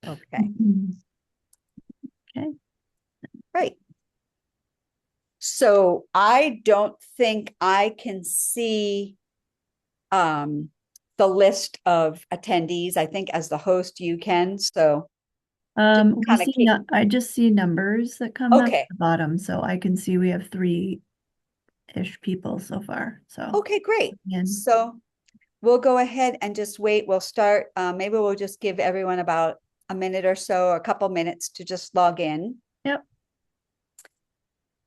Okay, Okay. right. So I don't think I can see the list of attendees. I think as the host you can. So just We kind of see, keep. I just see numbers that come up at Okay. the bottom, so I can see we have three-ish people so far. So, Okay, great. again, So we'll go ahead and just wait. We'll start. Maybe we'll just give everyone about a minute or so, or a couple minutes to just log in, yep.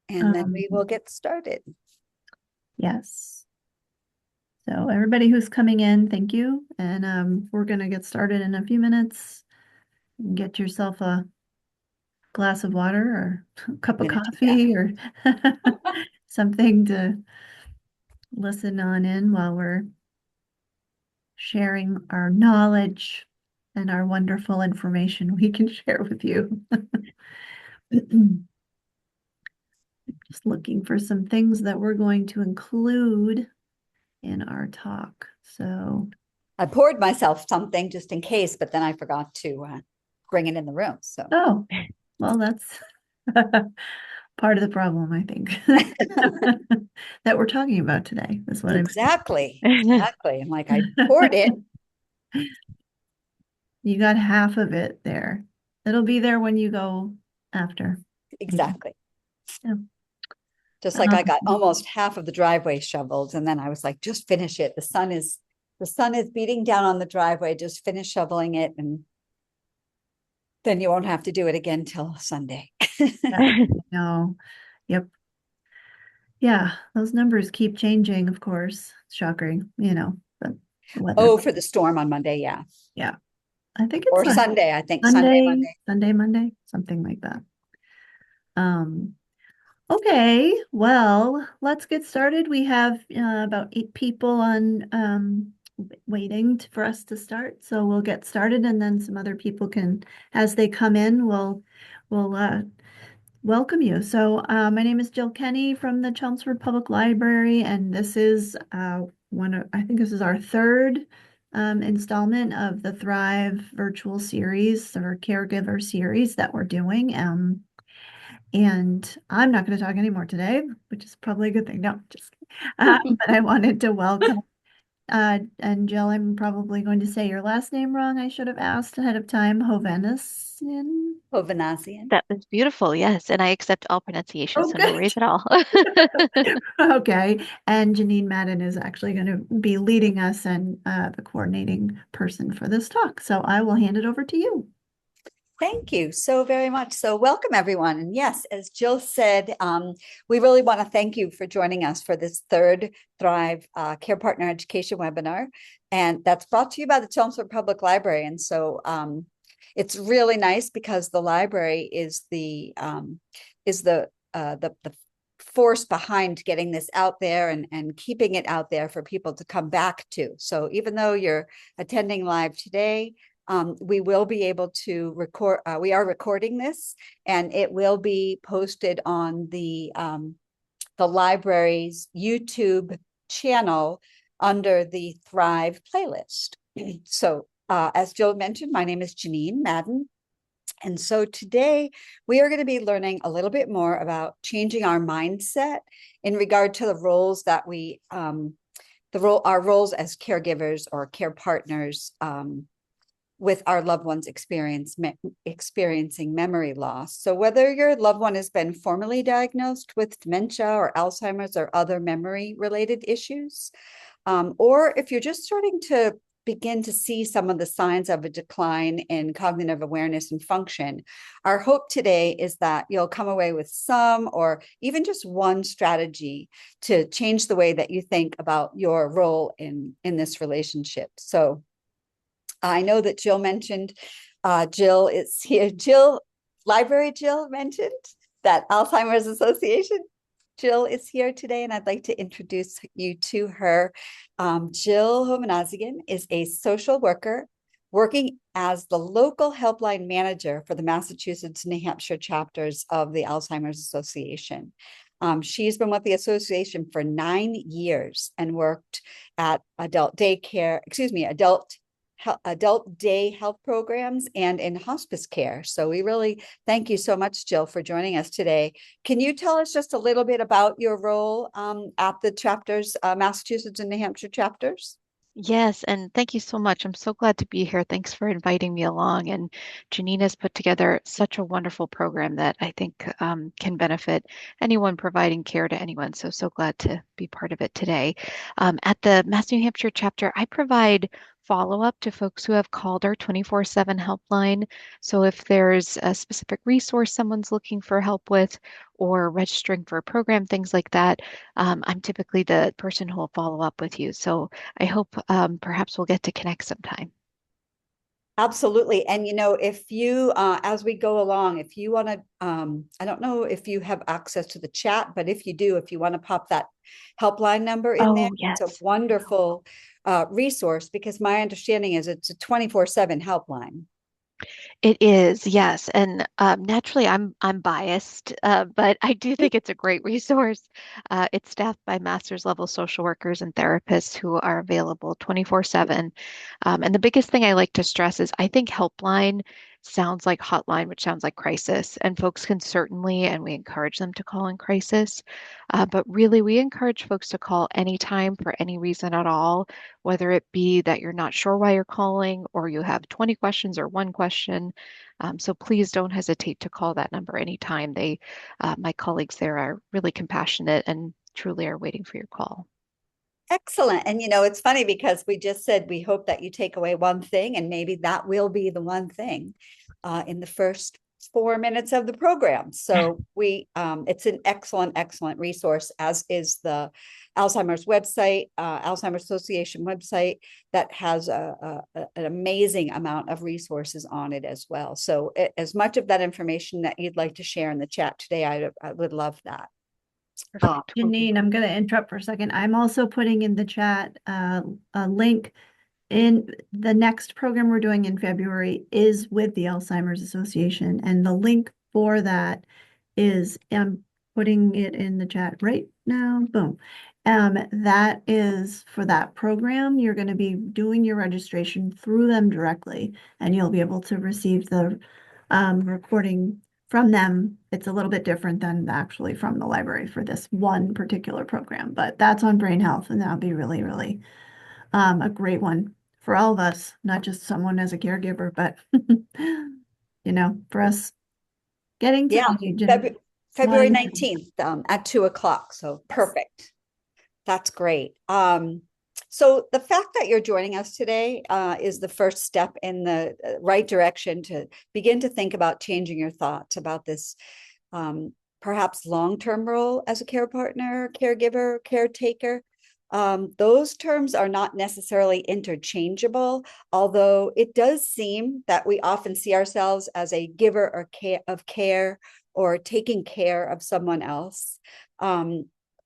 and then Um, we will get started. yes. So everybody who's coming in, thank you. And we're gonna get started in a few minutes. Get yourself a glass of water or a cup I'm of going to do that. coffee or something to listen on in while we're sharing our knowledge and our wonderful information we can share with you. Just looking for some things that we're going to include in our talk. So, I poured myself something just in case, but then I forgot to bring it in the room. So oh, well, that's part of the problem, I think, that we're talking about today. Is what I'm. exactly, exactly. I'm like, I poured it. You got half of it there. It'll be there when you go after. Exactly. Yeah. Just like I Um, got almost half of the driveway shoveled, and then I was like, just finish it. The sun is beating down on the driveway. Just finish shoveling it, and then you won't have to do it again till Sunday. no. Yep. Yeah, those numbers keep changing, of course. Shocking, but the weather. Oh, for the storm on Monday, yeah. Yeah. I think it's Or a Sunday, I think Sunday, Sunday, Monday. Sunday, Monday, something like that. Um, okay, well, let's get started. We have about 8 people on waiting for us to start. So we'll get started and then some other people can, as they come in, we'll welcome you. So my name is Jill Kenny from the Chelmsford Public Library, and this is I think this is our third installment of the Thrive virtual series or caregiver series that we're doing. And I'm not going to talk anymore today, which is probably a good thing. No, just kidding. But I wanted to welcome, and Jill, I'm probably going to say your last name wrong. I should have asked ahead of time. Hovenissian. Hovnasian. That was beautiful, yes. And I accept all pronunciation, Oh, so no good. worries at all. Okay. And Janine Madden is actually going to be leading us and the coordinating person for this talk. So I will hand it over to you. Thank you so very much. So welcome everyone. And yes, as Jill said, we really want to thank you for joining us for this third Thrive Care Partner Education webinar. And that's brought to you by the Chelmsford Public Library. And so it's really nice because the library is the force behind getting this out there and keeping it out there for people to come back to. So even though you're attending live today, we will be able to record. We are recording this, and it will be posted on the library's YouTube channel under the Thrive playlist. So, as Jill mentioned, my name is Janine Madden. And so today we are going to be learning a little bit more about changing our mindset in regard to the roles that our roles as caregivers or care partners with our loved ones experiencing memory loss. So whether your loved one has been formally diagnosed with dementia or Alzheimer's or other memory related issues, or if you're just starting to begin to see some of the signs of a decline in cognitive awareness and function, our hope today is that you'll come away with some or even just one strategy to change the way that you think about your role in this relationship. So I know that Jill mentioned, Jill is here. Library Jill mentioned that Alzheimer's Association. Jill is here today, and I'd like to introduce you to her. Jill Hovnasian is a social worker working as the local helpline manager for the Massachusetts, New Hampshire chapters of the Alzheimer's Association. She's been with the association for 9 years and worked at adult adult day health programs and in hospice care. So we really thank you so much, Jill, for joining us today. Can you tell us just a little bit about your role at the chapters, Massachusetts and New Hampshire chapters? Yes, and thank you so much. I'm so glad to be here. Thanks for inviting me along. And Janina's put together such a wonderful program that I think can benefit anyone providing care to anyone. So, so glad to be part of it today. At the Mass New Hampshire chapter, I provide follow-up to folks who have called our 24/7 helpline. So if there's a specific resource someone's looking for help with or registering for a program, things like that, I'm typically the person who will follow up with you. So I hope perhaps we'll get to connect sometime. Absolutely. And, if you, as we go along, if you want to, I don't know if you have access to the chat, but if you do, if you want to pop that helpline number in there, Oh, it's a yes. wonderful resource because my understanding is it's a 24/7 helpline. It is, yes, and naturally, I'm biased, but I do think it's a great resource. It's staffed by master's level social workers and therapists who are available 24/7. And the biggest thing I like to stress is I think helpline sounds like hotline, which sounds like crisis, and folks can certainly, and we encourage them to call in crisis. But really, we encourage folks to call anytime for any reason at all, whether it be that you're not sure why you're calling or you have 20 questions or one question. So please don't hesitate to call that number anytime. My colleagues there are really compassionate and truly are waiting for your call. Excellent. And it's funny because we just said we hope that you take away one thing, and maybe that will be the one thing in the first 4 minutes of the program. So it's an excellent resource, as is the Alzheimer's website, Alzheimer's Association website that has an amazing amount of resources on it as well. So as much of that information that you'd like to share in the chat today, I would love that. Perfect. Will do. Janine, I'm going to interrupt for a second. I'm also putting in the chat a link in the next program we're doing in February is with the Alzheimer's Association. And the link for that is, I'm putting it in the chat right now. Boom. That is for that program. You're going to be doing your registration through them directly, and you'll be able to receive the recording from them. It's a little bit different than actually from the library for this one particular program, but that's on brain health, and that'll be really, really a great one for all of us, not just someone as a caregiver, but for us getting to Yeah, age and February wanting 19th at 2 o'clock. So yes. perfect. That's great. So the fact that you're joining us today is the first step in the right direction to begin to think about changing your thoughts about this perhaps long-term role as a care partner, caregiver, caretaker. Those terms are not necessarily interchangeable, although it does seem that we often see ourselves as a giver or of care or taking care of someone else.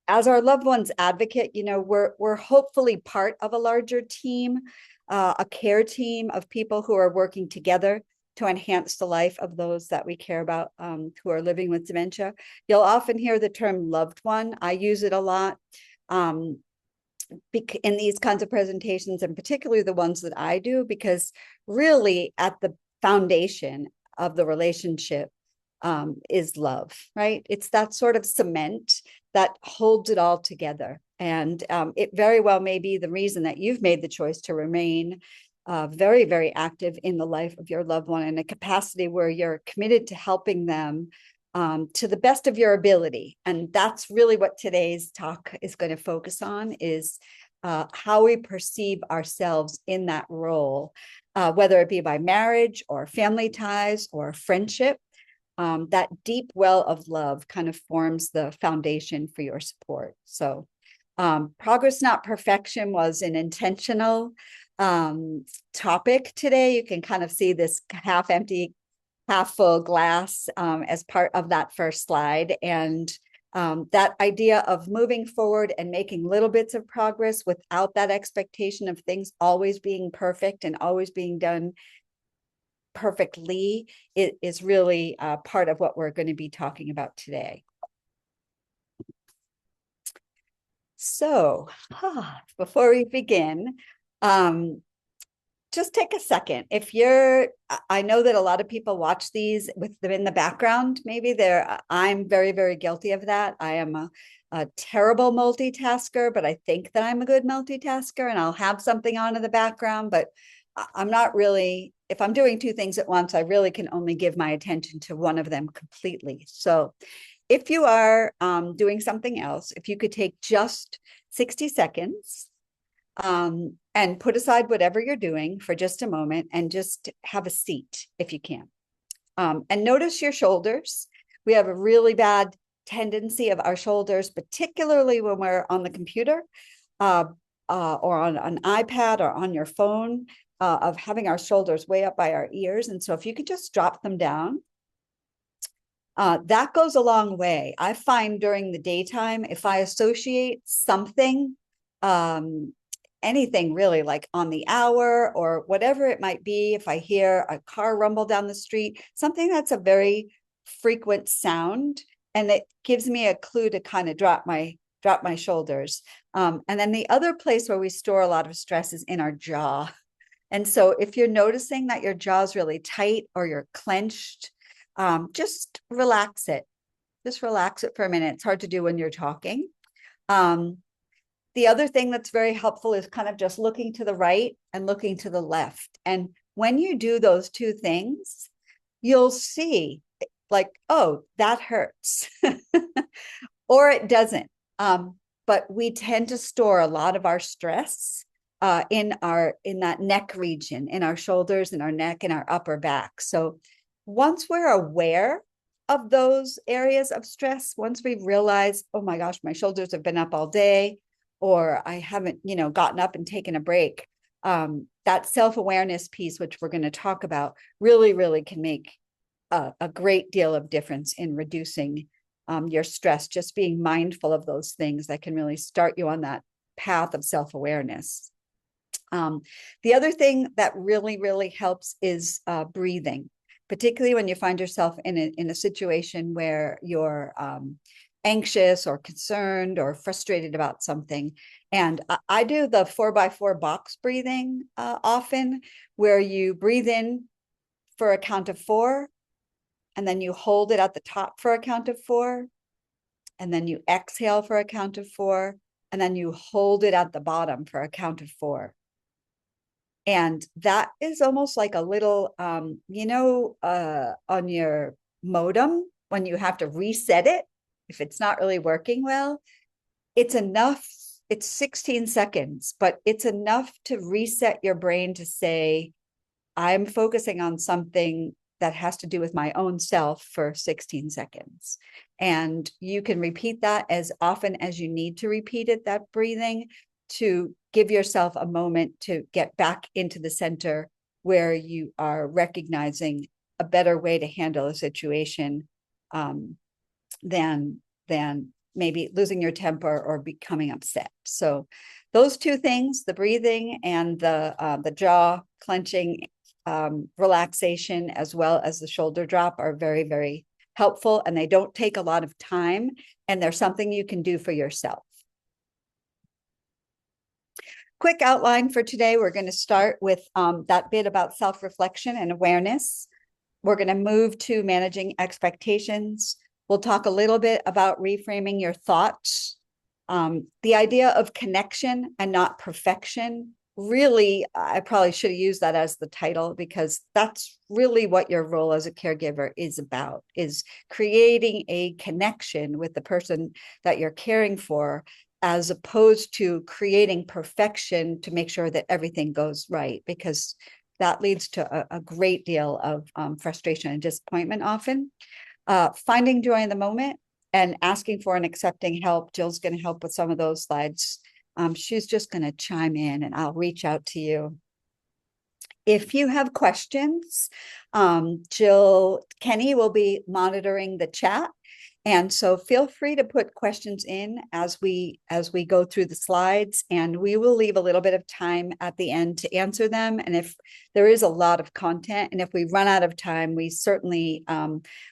As our loved ones advocate, we're hopefully part of a larger team, a care team of people who are working together to enhance the life of those that we care about who are living with dementia. You'll often hear the term loved one. I use it a lot in these kinds of presentations, and particularly the ones that I do, because really at the foundation of the relationship is love, right? It's that sort of cement that holds it all together. And it very well may be the reason that you've made the choice to remain very, very active in the life of your loved one in a capacity where you're committed to helping them to the best of your ability. And that's really what today's talk is going to focus on, is how we perceive ourselves in that role, whether it be by marriage or family ties or friendship. That deep well of love kind of forms the foundation for your support. So progress, not perfection was an intentional topic today. You can kind of see this half empty, half full glass as part of that first slide. And that idea of moving forward and making little bits of progress without that expectation of things always being perfect and always being done perfectly is really part of what we're going to be talking about today. So before we begin, just take a second. If you're, I know that a lot of people watch these with them in the background. Maybe I'm very, very guilty of that. I am a terrible multitasker, but I think that I'm a good multitasker, and I'll have something on in the background, but I'm not really, if I'm doing two things at once, I really can only give my attention to one of them completely. So if you are doing something else, if you could take just 60 seconds and put aside whatever you're doing for just a moment and just have a seat if you can. And notice your shoulders. We have a really bad tendency of our shoulders, particularly when we're on the computer or on an iPad or on your phone, of having our shoulders way up by our ears. And so if you could just drop them down, that goes a long way. I find during the daytime, if I associate something, anything really, like on the hour or whatever it might be, if I hear a car rumble down the street, something that's a very frequent sound, and it gives me a clue to kind of drop my shoulders. And then the other place where we store a lot of stress is in our jaw. And so if you're noticing that your jaw is really tight or you're clenched, just relax it. Just relax it for a minute. It's hard to do when you're talking. The other thing that's very helpful is kind of just looking to the right and looking to the left. And when you do those two things, you'll see like, oh, that hurts, or it doesn't. But we tend to store a lot of our stress in that neck region, in our shoulders, in our neck, in our upper back. So once we're aware of those areas of stress, once we realize, oh my gosh, my shoulders have been up all day, or I haven't, gotten up and taken a break, that self-awareness piece, which we're going to talk about, really, really can make a great deal of difference in reducing your stress. Just being mindful of those things that can really start you on that path of self-awareness. The other thing that really, really helps is breathing, particularly when you find yourself in a situation where you're anxious or concerned or frustrated about something. And I do the 4x4 box breathing often, where you breathe in for a count of 4, and then you hold it at the top for a count of 4, and then you exhale for a count of 4, and then you hold it at the bottom for a count of 4. And that is almost like a little, on your modem, when you have to reset it, if it's not really working well, it's enough. It's 16 seconds, but it's enough to reset your brain to say, I'm focusing on something that has to do with my own self for 16 seconds. And you can repeat that as often as you need to repeat it, that breathing, to give yourself a moment to get back into the center where you are recognizing a better way to handle a situation than maybe losing your temper or becoming upset. So those two things, the breathing and the jaw clenching, relaxation, as well as the shoulder drop, are very, very helpful, and they don't take a lot of time, and they're something you can do for yourself. Quick outline for today. We're going to start with that bit about self-reflection and awareness. We're going to move to managing expectations. We'll talk a little bit about reframing your thoughts. The idea of connection and not perfection. Really, I probably should have used that as the title, because that's really what your role as a caregiver is about, is creating a connection with the person that you're caring for, as opposed to creating perfection to make sure that everything goes right, because that leads to a great deal of frustration and disappointment often. Finding joy in the moment and asking for and accepting help. Jill's going to help with some of those slides. She's just going to chime in, and I'll reach out to you if you have questions. Kenny will be monitoring the chat, and so feel free to put questions in as we go through the slides, and we will leave a little bit of time at the end to answer them. And if there is a lot of content, and if we run out of time, we certainly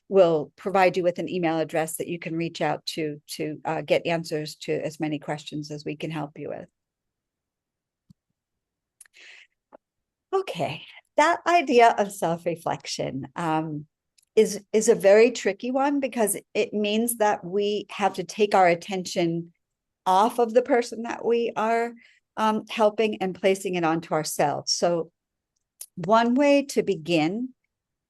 will provide you with an email address that you can reach out to get answers to as many questions as we can help you with. Okay, that idea of self-reflection is a very tricky one because it means that we have to take our attention off of the person that we are helping and placing it onto ourselves. So one way to begin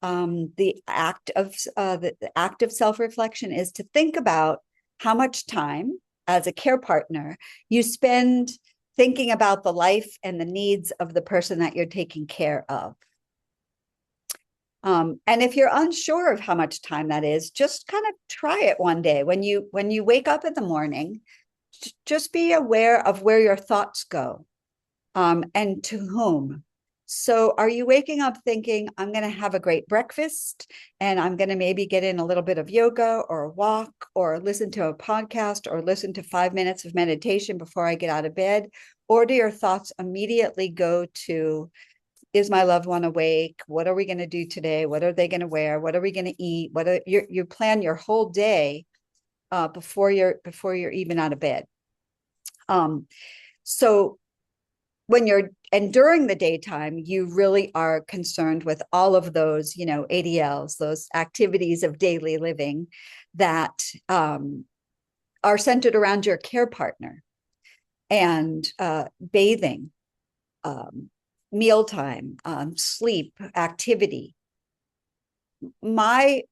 the act of self-reflection is to think about how much time as a care partner you spend thinking about the life and the needs of the person that you're taking care of. And if you're unsure of how much time that is, just kind of try it one day. When you wake up in the morning, just be aware of where your thoughts go, and to whom. So are you waking up thinking, I'm going to have a great breakfast and I'm going to maybe get in a little bit of yoga or a walk or listen to a podcast or listen to 5 minutes of meditation before I get out of bed? Or do your thoughts immediately go to, is my loved one awake? What are we going to do today? What are they going to wear? What are we going to eat? You plan your whole day before you're even out of bed. So when you're and during the daytime, you really are concerned with all of those, ADLs, those activities of daily living that are centered around your care partner and bathing, mealtime, sleep, activity. My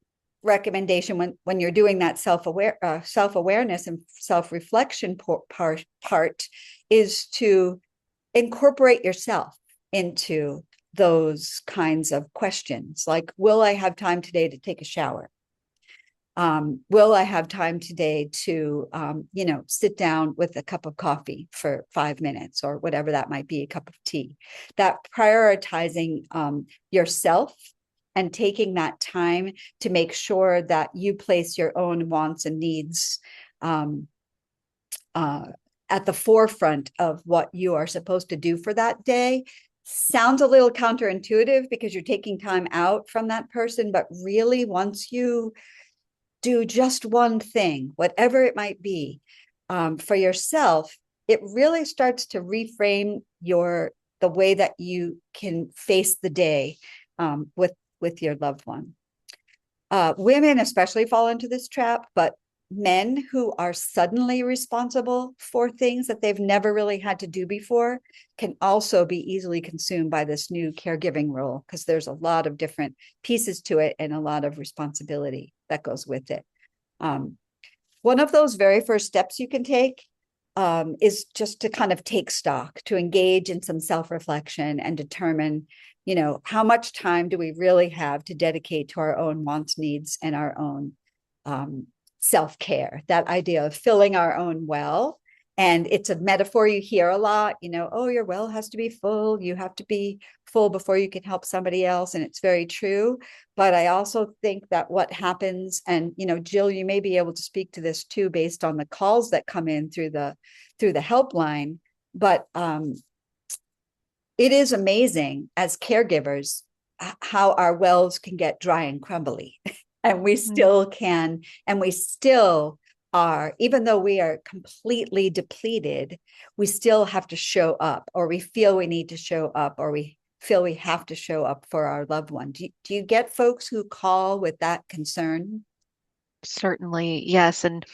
recommendation when you're doing that self-awareness and self-reflection part is to incorporate yourself into those kinds of questions, like, will I have time today to take a shower? Will I have time today to sit down with a cup of coffee for 5 minutes, or whatever that might be, a cup of tea? That prioritizing yourself and taking that time to make sure that you place your own wants and needs um, at the forefront of what you are supposed to do for that day sounds a little counterintuitive because you're taking time out from that person. But really, once you do just one thing, whatever it might be, for yourself, it really starts to reframe the way that you can face the day with your loved one. Women especially fall into this trap, but men who are suddenly responsible for things that they've never really had to do before can also be easily consumed by this new caregiving role, because there's a lot of different pieces to it and a lot of responsibility that goes with it. One of those very first steps you can take is just to kind of take stock, to engage in some self-reflection and determine, how much time do we really have to dedicate to our own wants, needs, and our own self-care. That idea of filling our own well. And it's a metaphor you hear a lot, oh, your well has to be full. You have to be full before you can help somebody else. And it's very true. But I also think that what happens, and, Jill, you may be able to speak to this too, based on the calls that come in through the helpline. But it is amazing as caregivers how our wells can get dry and crumbly. And we still can, and we still are, even though we are completely depleted, we still have to show up, or we feel we need to show up, or we feel we have to show up for our loved one. Do you get folks who call with that concern? Certainly, yes. And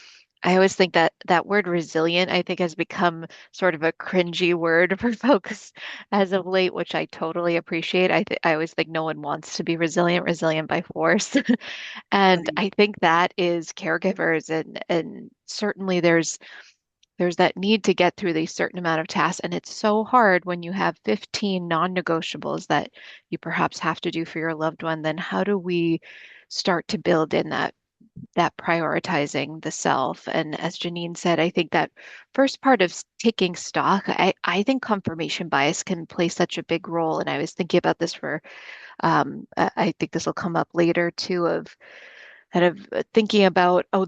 I always think that that word resilient, I think, has become sort of a cringy word for folks as of late, which I totally appreciate. I always think no one wants to be resilient by force. And Right. I think that is caregivers, and certainly there's that need to get through these certain amount of tasks. And it's so hard when you have 15 non-negotiables that you perhaps have to do for your loved one. Then how do we start to build in that prioritizing the self? And as Janine said, I think that first part of taking stock, I think confirmation bias can play such a big role. And I was thinking about this for, I think this will come up later too, of kind of thinking about, oh,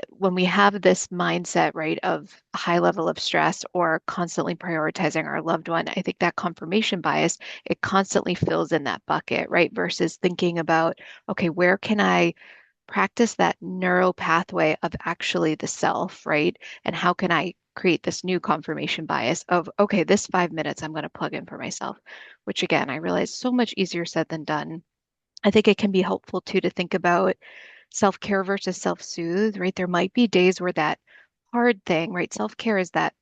when we have this mindset, right, of a high level of stress or constantly prioritizing our loved one, I think that confirmation bias, it constantly fills in that bucket, right? Versus thinking about, okay, where can I practice that neural pathway of actually the self, right? And how can I create this new confirmation bias of, okay, this 5 minutes I'm going to plug in for myself, which again, I realize so much easier said than done. I think it can be helpful too to think about self-care versus self-soothe, right? There might be days where that hard thing, right? Self-care is that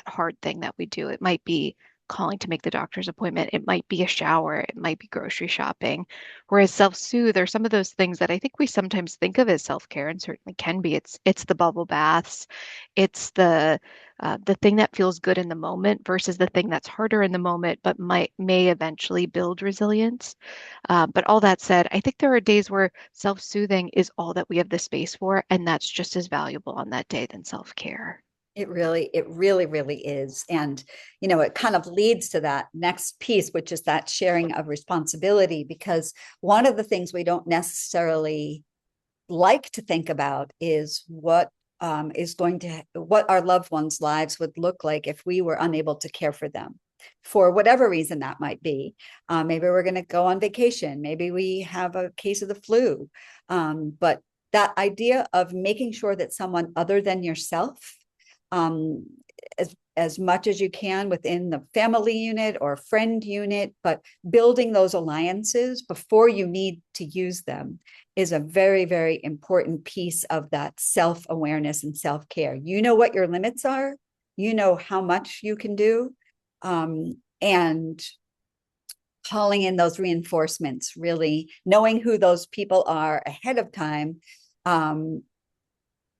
hard thing that we do. It might be calling to make the doctor's appointment. It might be a shower. It might be grocery shopping. Whereas self-soothe are some of those things that I think we sometimes think of as self-care and certainly can be. It's the bubble baths. It's the thing that feels good in the moment versus the thing that's harder in the moment, but may eventually build resilience. But all that said, I think there are days where self-soothing is all that we have the space for, and that's just as valuable on that day than self-care. It really is. And, it kind of leads to that next piece, which is that sharing of responsibility, because one of the things we don't necessarily like to think about is what what our loved ones' lives would look like if we were unable to care for them for whatever reason that might be. Maybe we're going to go on vacation. Maybe we have a case of the flu. But that idea of making sure that someone other than yourself, um, as much as you can within the family unit or friend unit, but building those alliances before you need to use them is a very, very important piece of that self-awareness and self-care. You know what your limits are, you know how much you can do, and calling in those reinforcements, really knowing who those people are ahead of time,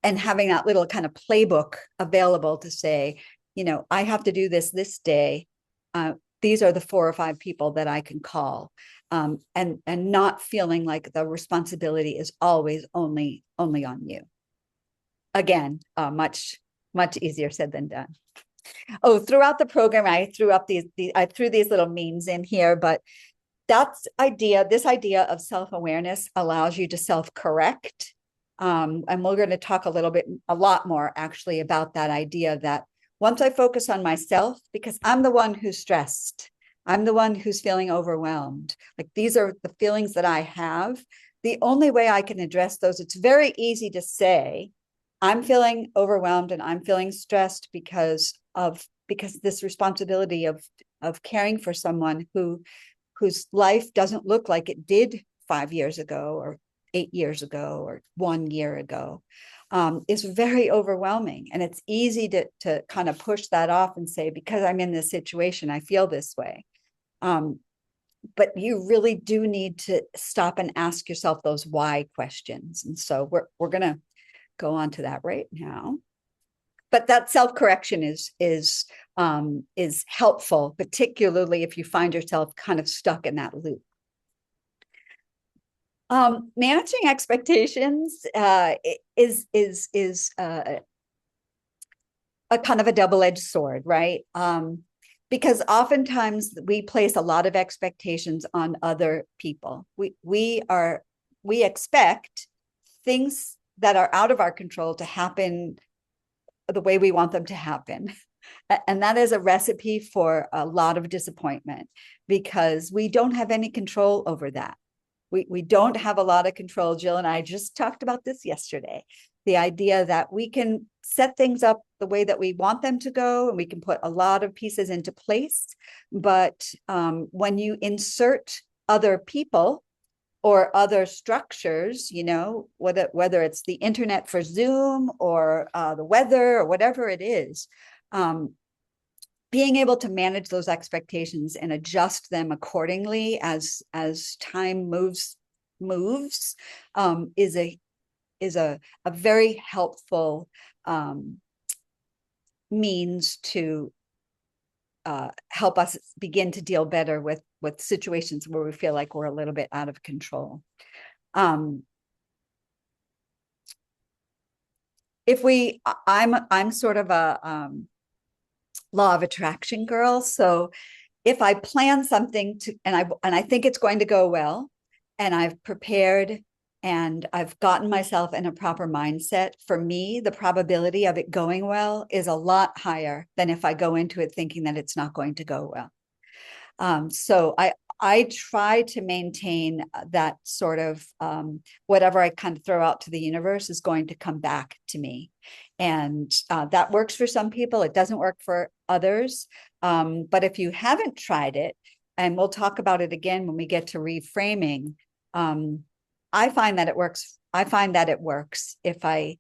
and having that little kind of playbook available to say, I have to do this day. These are the 4 or 5 people that I can call, and not feeling like the responsibility is always only on you. Again, much easier said than done. Oh, throughout the program, I threw these little memes in here, but this idea of self-awareness allows you to self-correct. And we're going to talk a lot more actually about that idea that once I focus on myself, because I'm the one who's stressed, I'm the one who's feeling overwhelmed. Like, these are the feelings that I have. The only way I can address those, it's very easy to say, I'm feeling overwhelmed and I'm feeling stressed because this responsibility of caring for someone whose life doesn't look like it did 5 years ago or 8 years ago or 1 year ago, is very overwhelming. And it's easy to kind of push that off and say, because I'm in this situation, I feel this way. But you really do need to stop and ask yourself those why questions. And so we're going to go on to that right now. But that self-correction is helpful, particularly if you find yourself kind of stuck in that loop. Managing expectations is a kind of a double-edged sword, right? Because oftentimes we place a lot of expectations on other people. We expect things that are out of our control to happen the way we want them to happen. And that is a recipe for a lot of disappointment, because we don't have any control over that. We don't have a lot of control. Jill and I just talked about this yesterday. The idea that we can set things up the way that we want them to go, and we can put a lot of pieces into place. But when you insert other people or other structures, whether it's the internet for Zoom or the weather or whatever it is, being able to manage those expectations and adjust them accordingly as time moves, is a very helpful means to help us begin to deal better with situations where we feel like we're a little bit out of control. I'm sort of a law of attraction girl. So if I plan something and I think it's going to go well, and I've prepared and I've gotten myself in a proper mindset, for me, the probability of it going well is a lot higher than if I go into it thinking that it's not going to go well. So I try to maintain that sort of whatever I kind of throw out to the universe is going to come back to me. And that works for some people. It doesn't work for others. But if you haven't tried it, and we'll talk about it again when we get to reframing, I find that it works. I find that it works if a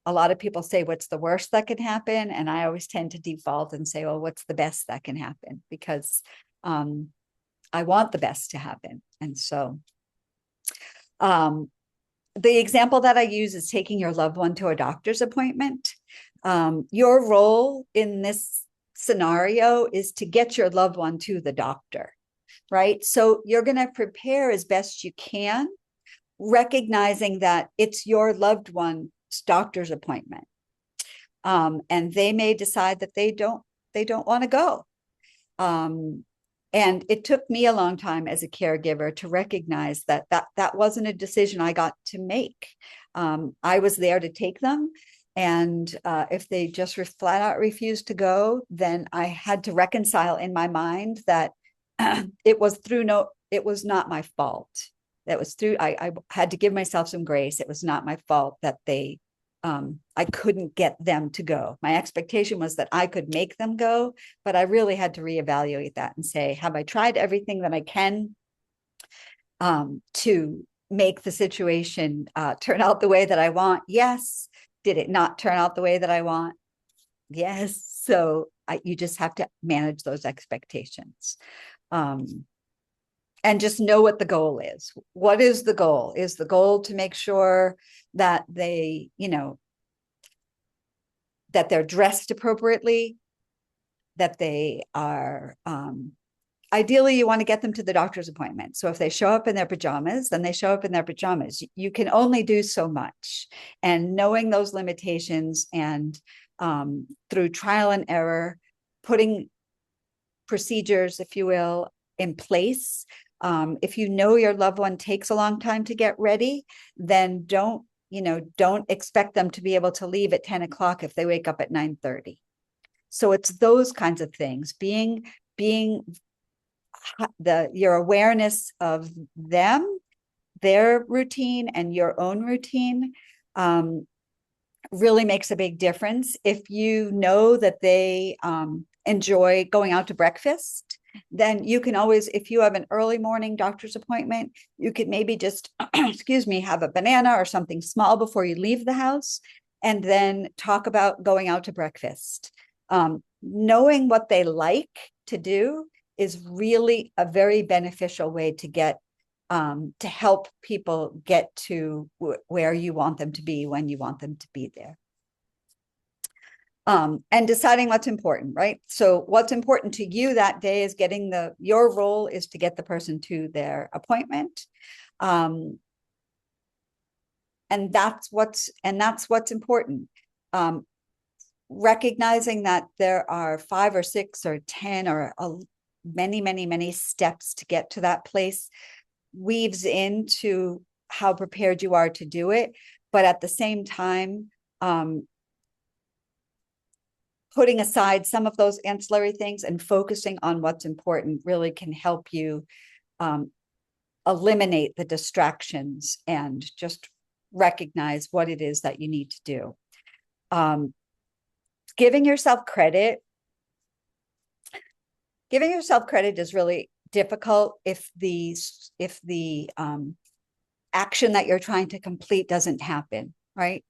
lot of people say, what's the worst that can happen? And I always tend to default and say, well, what's the best that can happen? Because I want the best to happen. And so the example that I use is taking your loved one to a doctor's appointment. Your role in this scenario is to get your loved one to the doctor, right? So you're going to prepare as best you can, recognizing that it's your loved one's doctor's appointment. And they may decide that they don't want to go. And it took me a long time as a caregiver to recognize that wasn't a decision I got to make. I was there to take them. And if they just flat out refused to go, then I had to reconcile in my mind that it was not my fault. That was through, I had to give myself some grace. It was not my fault that I couldn't get them to go. My expectation was that I could make them go, but I really had to reevaluate that and say, have I tried everything that I can to make the situation turn out the way that I want? Yes. Did it not turn out the way that I want? Yes. So you just have to manage those expectations. And just know what the goal is. What is the goal? Is the goal to make sure that they, that they're dressed appropriately, that they are, ideally you want to get them to the doctor's appointment. So if they show up in their pajamas, then they show up in their pajamas. You can only do so much. And knowing those limitations and through trial and error, putting procedures, if you will, in place. If you know your loved one takes a long time to get ready, then don't expect them to be able to leave at 10 o'clock if they wake up at 9:30. So it's those kinds of things, being your awareness of them, their routine and your own routine really makes a big difference. If you know that they enjoy going out to breakfast, then you can always, if you have an early morning doctor's appointment, you could maybe just, excuse me, have a banana or something small before you leave the house, and then talk about going out to breakfast. Knowing what they like to do is really a very beneficial way to get to help people get to where you want them to be when you want them to be there. And deciding what's important, right? So what's important to you that day is your role is to get the person to their appointment. And that's what's important. Recognizing that there are 5 or 6 or 10 or many steps to get to that place weaves into how prepared you are to do it. But at the same time, putting aside some of those ancillary things and focusing on what's important really can help you eliminate the distractions and just recognize what it is that you need to do. Giving yourself credit is really difficult if the action that you're trying to complete doesn't happen, right?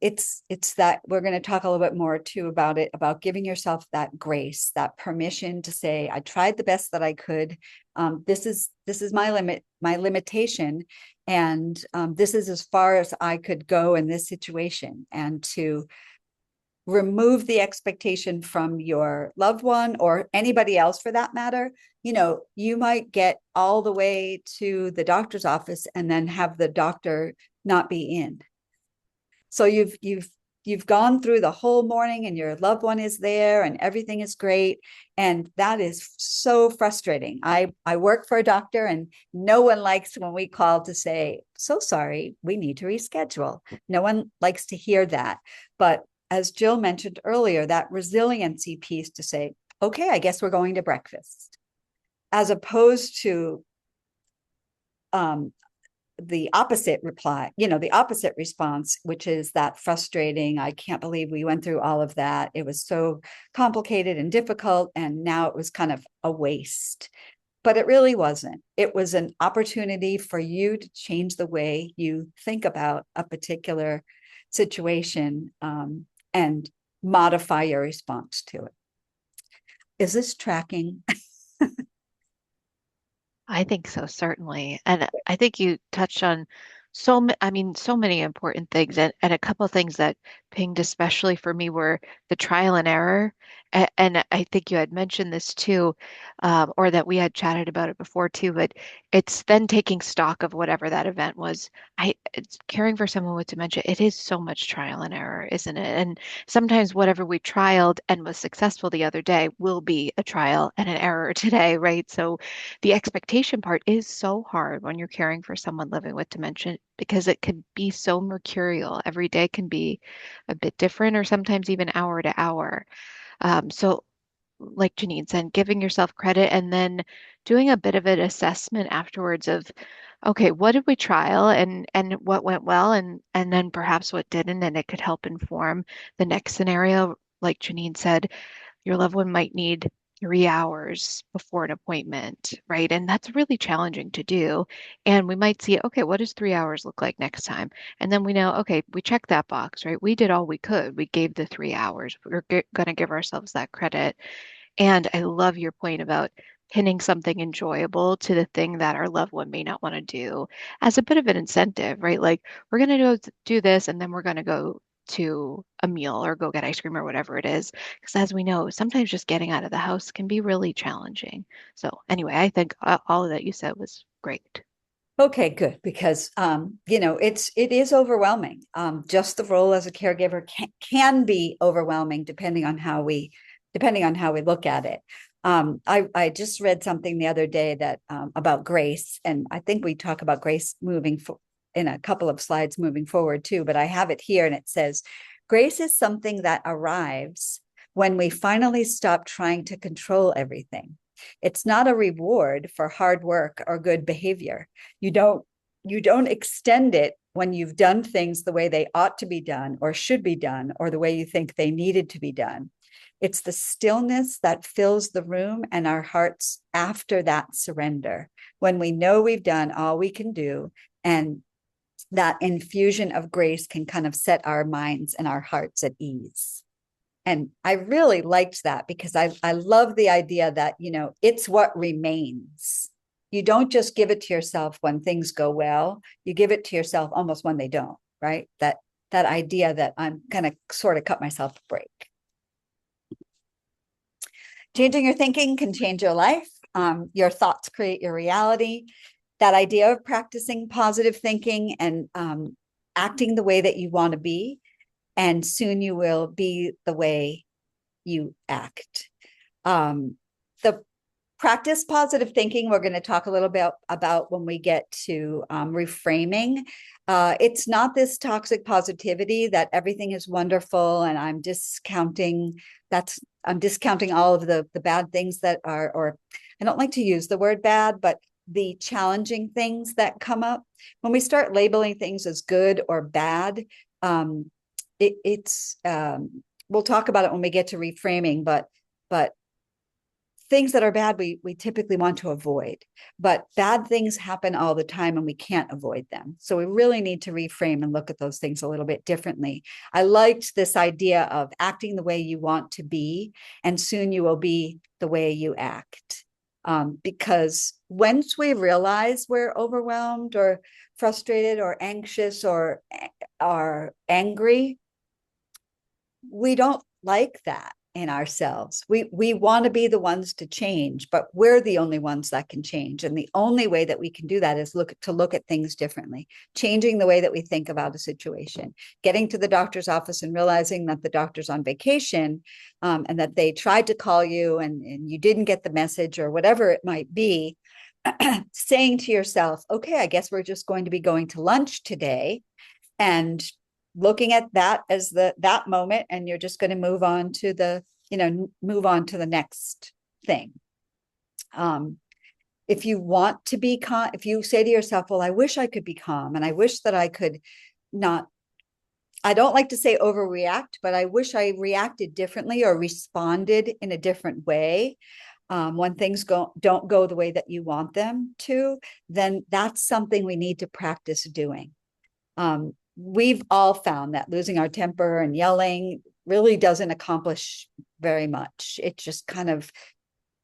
It's that we're going to talk a little bit more too about it, about giving yourself that grace, that permission to say, I tried the best that I could. This is my limitation. And this is as far as I could go in this situation, and to remove the expectation from your loved one or anybody else for that matter. You might get all the way to the doctor's office and then have the doctor not be in. So you've gone through the whole morning and your loved one is there and everything is great. And that is so frustrating. I work for a doctor, and no one likes when we call to say, so sorry, we need to reschedule. No one likes to hear that. But as Jill mentioned earlier, that resiliency piece to say, okay, I guess we're going to breakfast, as opposed to the opposite reply, the opposite response, which is that frustrating, I can't believe we went through all of that. It was so complicated and difficult, and now it was kind of a waste. But it really wasn't. It was an opportunity for you to change the way you think about a particular situation, and modify your response to it. Is this tracking? I think so, certainly. And I think you touched on I mean, so many important things. And a couple of things that pinged, especially for me, were the trial and error. And I think you had mentioned this too, or that we had chatted about it before too, but it's then taking stock of whatever that event was. It's caring for someone with dementia, it is so much trial and error, isn't it? And sometimes whatever we trialed and was successful the other day will be a trial and an error today, right? So the expectation part is so hard when you're caring for someone living with dementia because it can be so mercurial. Every day can be a bit different or sometimes even hour to hour. So, like Janine said, giving yourself credit and then doing a bit of an assessment afterwards of, okay, what did we trial and what went well and then perhaps what didn't, and it could help inform the next scenario. Like Janine said, your loved one might need 3 hours before an appointment, right? And that's really challenging to do. And we might see, okay, what does 3 hours look like next time? And then we know, okay, we checked that box, right? We did all we could. We gave the 3 hours. We're going to give ourselves that credit. And I love your point about pinning something enjoyable to the thing that our loved one may not want to do as a bit of an incentive, right? Like we're going to do this and then we're going to go to a meal or go get ice cream or whatever it is. Because as we know, sometimes just getting out of the house can be really challenging. So anyway, I think all of that you said was great. Okay, good, because it is overwhelming. Just the role as a caregiver can be overwhelming depending on how we look at it. I just read something the other day that about grace, and I think we talk about grace in a couple of slides moving forward too, but I have it here and it says, grace is something that arrives when we finally stop trying to control everything. It's not a reward for hard work or good behavior. You don't extend it when you've done things the way they ought to be done or should be done or the way you think they needed to be done. It's the stillness that fills the room and our hearts after that surrender, when we know we've done all we can do, and that infusion of grace can kind of set our minds and our hearts at ease. And I really liked that because I love the idea that, it's what remains. You don't just give it to yourself when things go well, you give it to yourself almost when they don't, right? That idea that I'm going to sort of cut myself a break. Changing your thinking can change your life. Your thoughts create your reality. That idea of practicing positive thinking and acting the way that you want to be, and soon you will be the way you act. The practice positive thinking, we're going to talk a little bit about when we get to reframing. It's not this toxic positivity that everything is wonderful and I'm discounting all of the bad things that are, or I don't like to use the word bad, but the challenging things that come up. When we start labeling things as good or bad, we'll talk about it when we get to reframing, but things that are bad, we typically want to avoid, but bad things happen all the time and we can't avoid them. So we really need to reframe and look at those things a little bit differently. I liked this idea of acting the way you want to be, and soon you will be the way you act. Because once we realize we're overwhelmed or frustrated or anxious or are angry, we don't like that in ourselves. We want to be the ones to change, but we're the only ones that can change. And the only way that we can do that is look at things differently, changing the way that we think about a situation, getting to the doctor's office and realizing that the doctor's on vacation, and that they tried to call you and you didn't get the message or whatever it might be. Saying to yourself, okay, I guess we're just going to be going to lunch today, and looking at that as that moment, and you're just going to move on to the next thing. If you want to be calm, if you say to yourself, well, I wish I could be calm and I wish that I could not, I don't like to say overreact, but I wish I reacted differently or responded in a different way. When things don't go the way that you want them to, then that's something we need to practice doing. We've all found that losing our temper and yelling really doesn't accomplish very much. It just kind of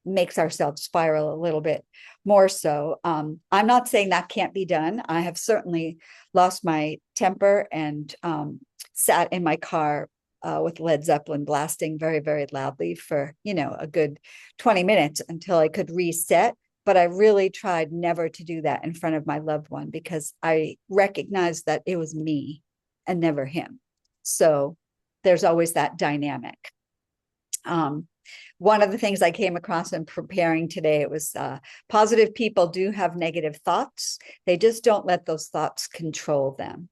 makes ourselves spiral a little bit more so. I'm not saying that can't be done. I have certainly lost my temper and sat in my car with Led Zeppelin blasting very, very loudly for, a good 20 minutes until I could reset. But I really tried never to do that in front of my loved one because I recognized that it was me and never him. So there's always that dynamic. One of the things I came across in preparing today, it was positive people do have negative thoughts. They just don't let those thoughts control them.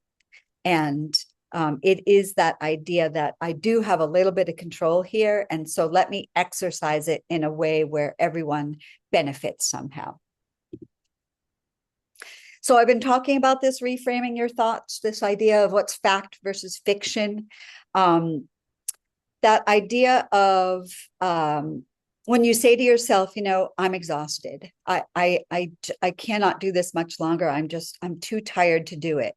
And it is that idea that I do have a little bit of control here. And so let me exercise it in a way where everyone benefits somehow. So I've been talking about this reframing your thoughts, this idea of what's fact versus fiction. That idea of when you say to yourself, I'm exhausted. I cannot do this much longer. I'm too tired to do it.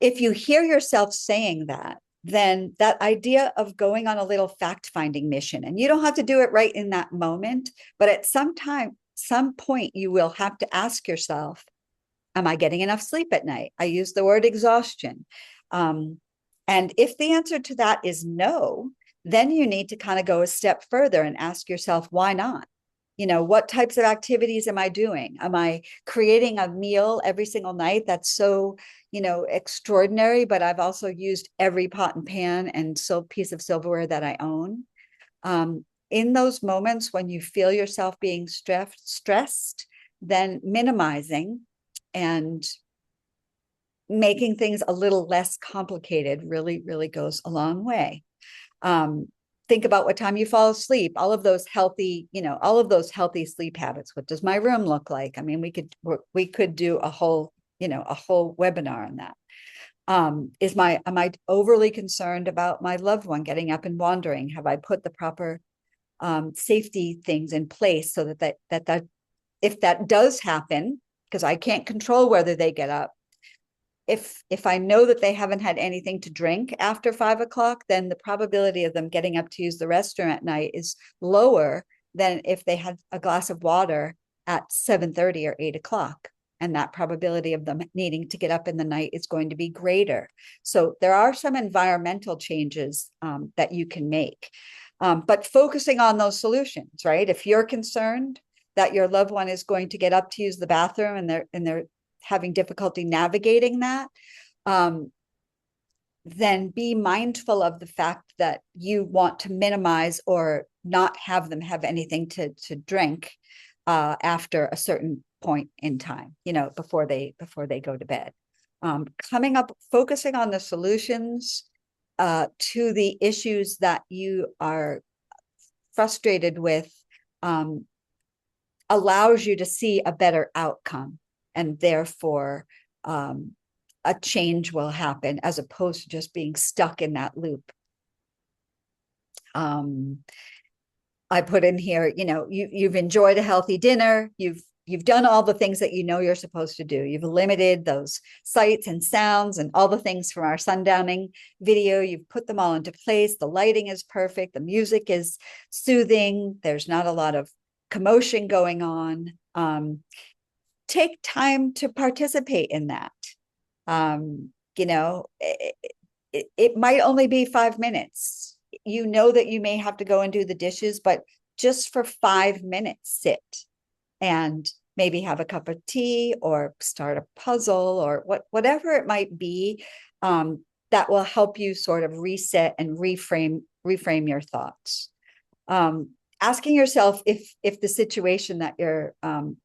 If you hear yourself saying that, then that idea of going on a little fact-finding mission, and you don't have to do it right in that moment, but at some point, you will have to ask yourself, am I getting enough sleep at night? I use the word exhaustion. And if the answer to that is no, then you need to kind of go a step further and ask yourself, why not? What types of activities am I doing? Am I creating a meal every single night that's so, extraordinary, but I've also used every pot and pan and piece of silverware that I own? In those moments when you feel yourself being stressed, then minimizing and making things a little less complicated really, really goes a long way. Think about what time you fall asleep, all of those healthy sleep habits. What does my room look like? I mean, we could do a whole webinar on that. Am I overly concerned about my loved one getting up and wandering? Have I put the proper safety things in place so that if that does happen, because I can't control whether they get up, if I know that they haven't had anything to drink after 5 o'clock, then the probability of them getting up to use the restroom at night is lower than if they had a glass of water at 7:30 or 8 o'clock. And that probability of them needing to get up in the night is going to be greater. So there are some environmental changes that you can make. But focusing on those solutions, right? If you're concerned that your loved one is going to get up to use the bathroom and they're having difficulty navigating that, then be mindful of the fact that you want to minimize or not have them have anything to drink after a certain point in time, before they go to bed. Focusing on the solutions to the issues that you are frustrated with allows you to see a better outcome, and therefore a change will happen as opposed to just being stuck in that loop. I put in here, you've enjoyed a healthy dinner. You've done all the things that you're supposed to do. You've limited those sights and sounds and all the things from our sundowning video. You've put them all into place. The lighting is perfect. The music is soothing. There's not a lot of commotion going on. Take time to participate in that. It might only be 5 minutes. That you may have to go and do the dishes, but just for 5 minutes, sit and maybe have a cup of tea or start a puzzle or whatever it might be, that will help you sort of reset and reframe your thoughts. Asking yourself if the situation that you're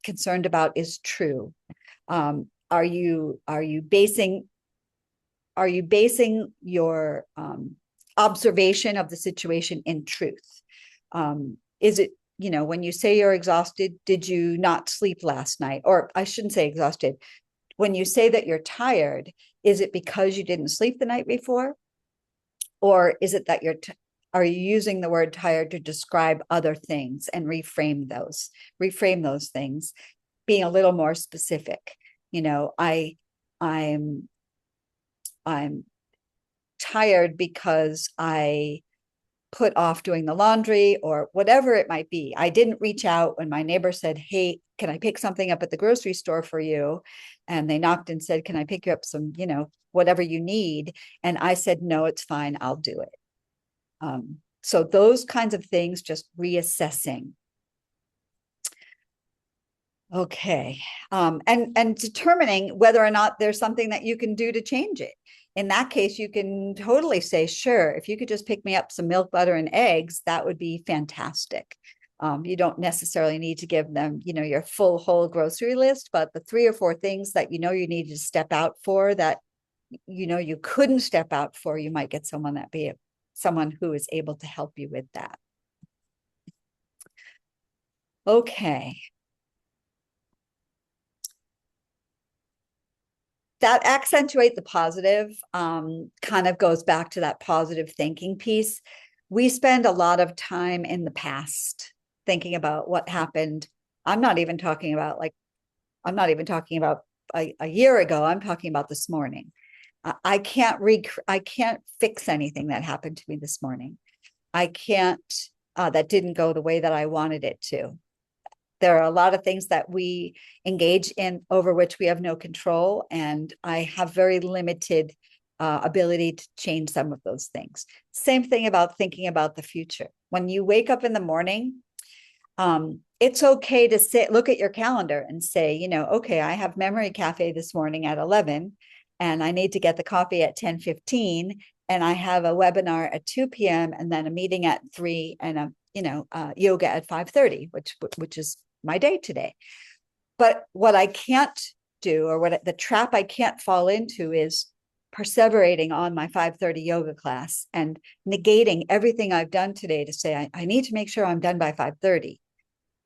concerned about is true. Are you basing your observation of the situation in truth? Is when you say you're exhausted, did you not sleep last night? Or I shouldn't say exhausted. When you say that you're tired, is it because you didn't sleep the night before? Or is it that are you using the word tired to describe other things and reframe those things, being a little more specific? I'm tired because I put off doing the laundry or whatever it might be. I didn't reach out when my neighbor said, "Hey, can I pick something up at the grocery store for you?" And they knocked and said, "Can I pick you up some, whatever you need?" And I said, "No, it's fine. I'll do it." So those kinds of things, just reassessing. Okay. And determining whether or not there's something that you can do to change it. In that case, you can totally say, sure, if you could just pick me up some milk, butter, and eggs, that would be fantastic. You don't necessarily need to give them, your full whole grocery list, but the 3 or 4 things that you needed to step out for, that you couldn't step out for, you might get someone who is able to help you with that. Okay. That accentuate the positive, kind of goes back to that positive thinking piece. We spend a lot of time in the past thinking about what happened. I'm not even talking about a year ago. I'm talking about this morning. I can't fix anything that happened to me this morning. I can't, that didn't go the way that I wanted it to. There are a lot of things that we engage in over which we have no control. And I have very limited ability to change some of those things. Same thing about thinking about the future. When you wake up in the morning, it's okay to look at your calendar and say, okay, I have memory cafe this morning at 11 and I need to get the coffee at 10:15. And I have a webinar at 2 p.m. and then a meeting at 3 and yoga at 5:30, which is my day today. But what I can't do, or the trap I can't fall into, is perseverating on my 5:30 yoga class and negating everything I've done today to say, I need to make sure I'm done by 5:30.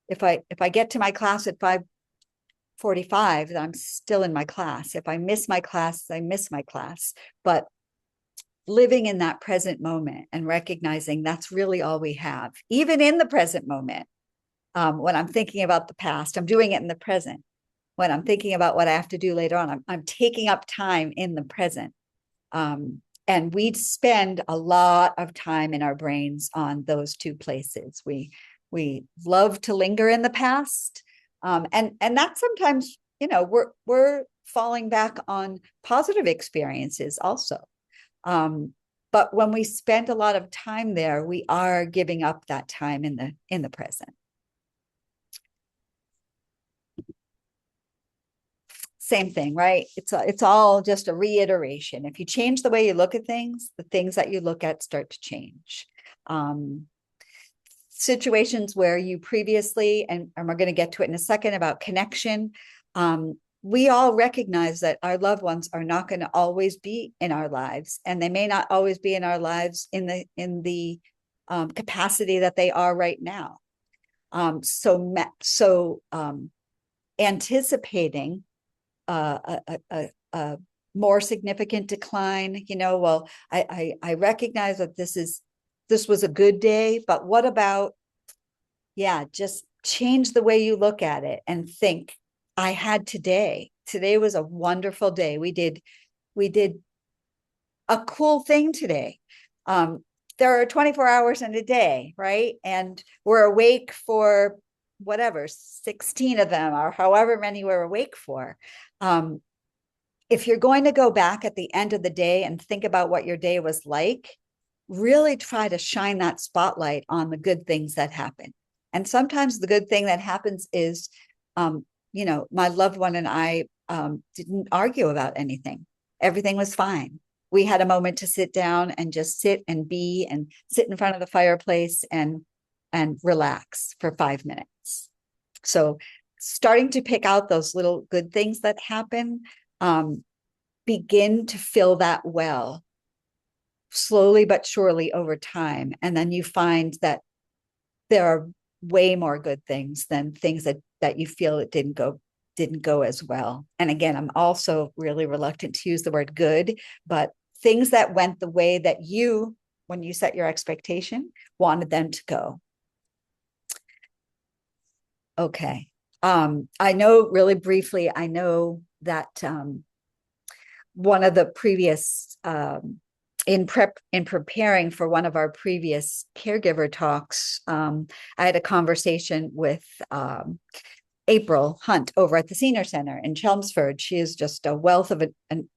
If I get to my class at 5:45, then I'm still in my class. If I miss my class, I miss my class. But living in that present moment and recognizing that's really all we have, even in the present moment. When I'm thinking about the past, I'm doing it in the present. When I'm thinking about what I have to do later on, I'm taking up time in the present. And we spend a lot of time in our brains on those two places. We love to linger in the past. And that sometimes, we're falling back on positive experiences also. But when we spend a lot of time there, we are giving up that time in the present. Same thing, right? It's all just a reiteration. If you change the way you look at things, the things that you look at start to change. Situations where you previously, and we're going to get to it in a second about connection, we all recognize that our loved ones are not going to always be in our lives, and they may not always be in our lives in the capacity that they are right now. So anticipating a more significant decline, well, I recognize that this was a good day, but what about, just change the way you look at it and think, I had today. Today was a wonderful day. We did a cool thing today. There are 24 hours in a day, right? And we're awake for whatever, 16 of them, or however many we're awake for. If you're going to go back at the end of the day and think about what your day was like, really try to shine that spotlight on the good things that happen. And sometimes the good thing that happens is, my loved one and I didn't argue about anything. Everything was fine. We had a moment to sit down and just sit and be and sit in front of the fireplace and relax for 5 minutes. So starting to pick out those little good things that happen, begin to fill that well slowly but surely over time. And then you find that there are way more good things than things that you feel it didn't go as well. And again, I'm also really reluctant to use the word good, but things that went the way that you, when you set your expectation, wanted them to go. Okay. I know really briefly, I know that one of the previous in preparing for one of our previous caregiver talks, I had a conversation with April Hunt over at the Senior Center in Chelmsford. She is just a wealth of and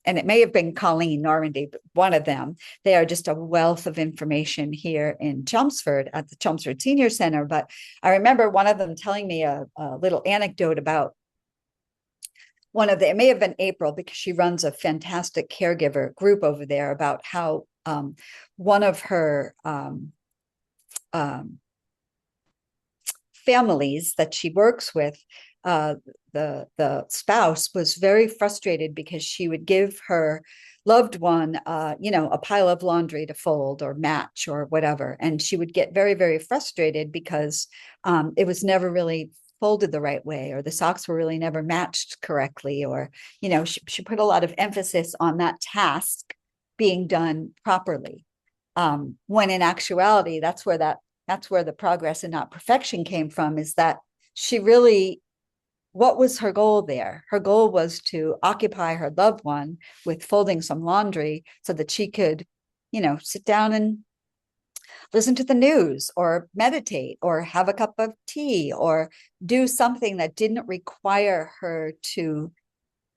it may have been Colleen Normandy, but one of them. They are just a wealth of information here in Chelmsford at the Chelmsford Senior Center. But I remember one of them telling me a little anecdote about it may have been April, because she runs a fantastic caregiver group over there, about how one of her families that she works with, the spouse was very frustrated because she would give her loved one, a pile of laundry to fold or match or whatever, and she would get very, very frustrated because it was never really folded the right way, or the socks were really never matched correctly, or she put a lot of emphasis on that task being done properly, when in actuality that's where the progress and not perfection came from, is that she really, what was her goal there? Her goal was to occupy her loved one with folding some laundry so that she could, sit down and listen to the news or meditate or have a cup of tea or do something that didn't require her to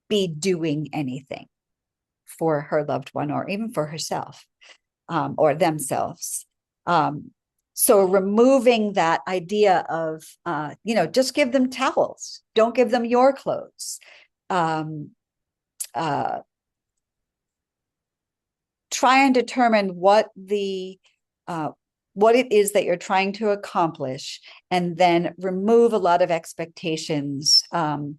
be doing anything for her loved one or even for herself, or themselves. So removing that idea of, just give them towels, don't give them your clothes. Try and determine what it is that you're trying to accomplish, and then remove a lot of expectations. And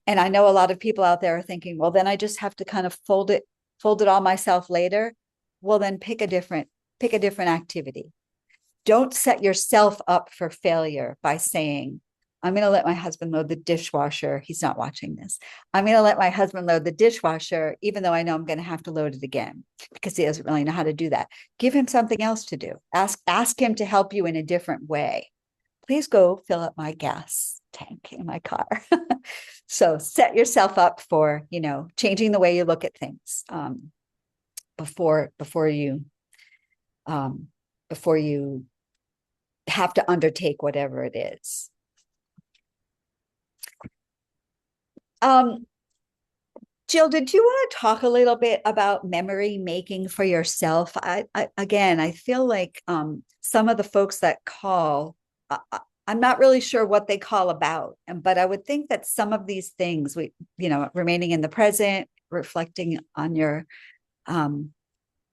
I know a lot of people out there are thinking, well, then I just have to kind of fold it all myself later. Well, then pick a different activity. Don't set yourself up for failure by saying, I'm going to let my husband load the dishwasher. He's not watching this. I'm going to let my husband load the dishwasher, even though I know I'm going to have to load it again, because he doesn't really know how to do that. Give him something else to do. Ask him to help you in a different way. Please go fill up my gas tank in my car. So set yourself up for, changing the way you look at things, before you have to undertake whatever it is. Jill, did you want to talk a little bit about memory making for yourself? I feel like some of the folks that call, I'm not really sure what they call about, but I would think that some of these things, remaining in the present, reflecting on your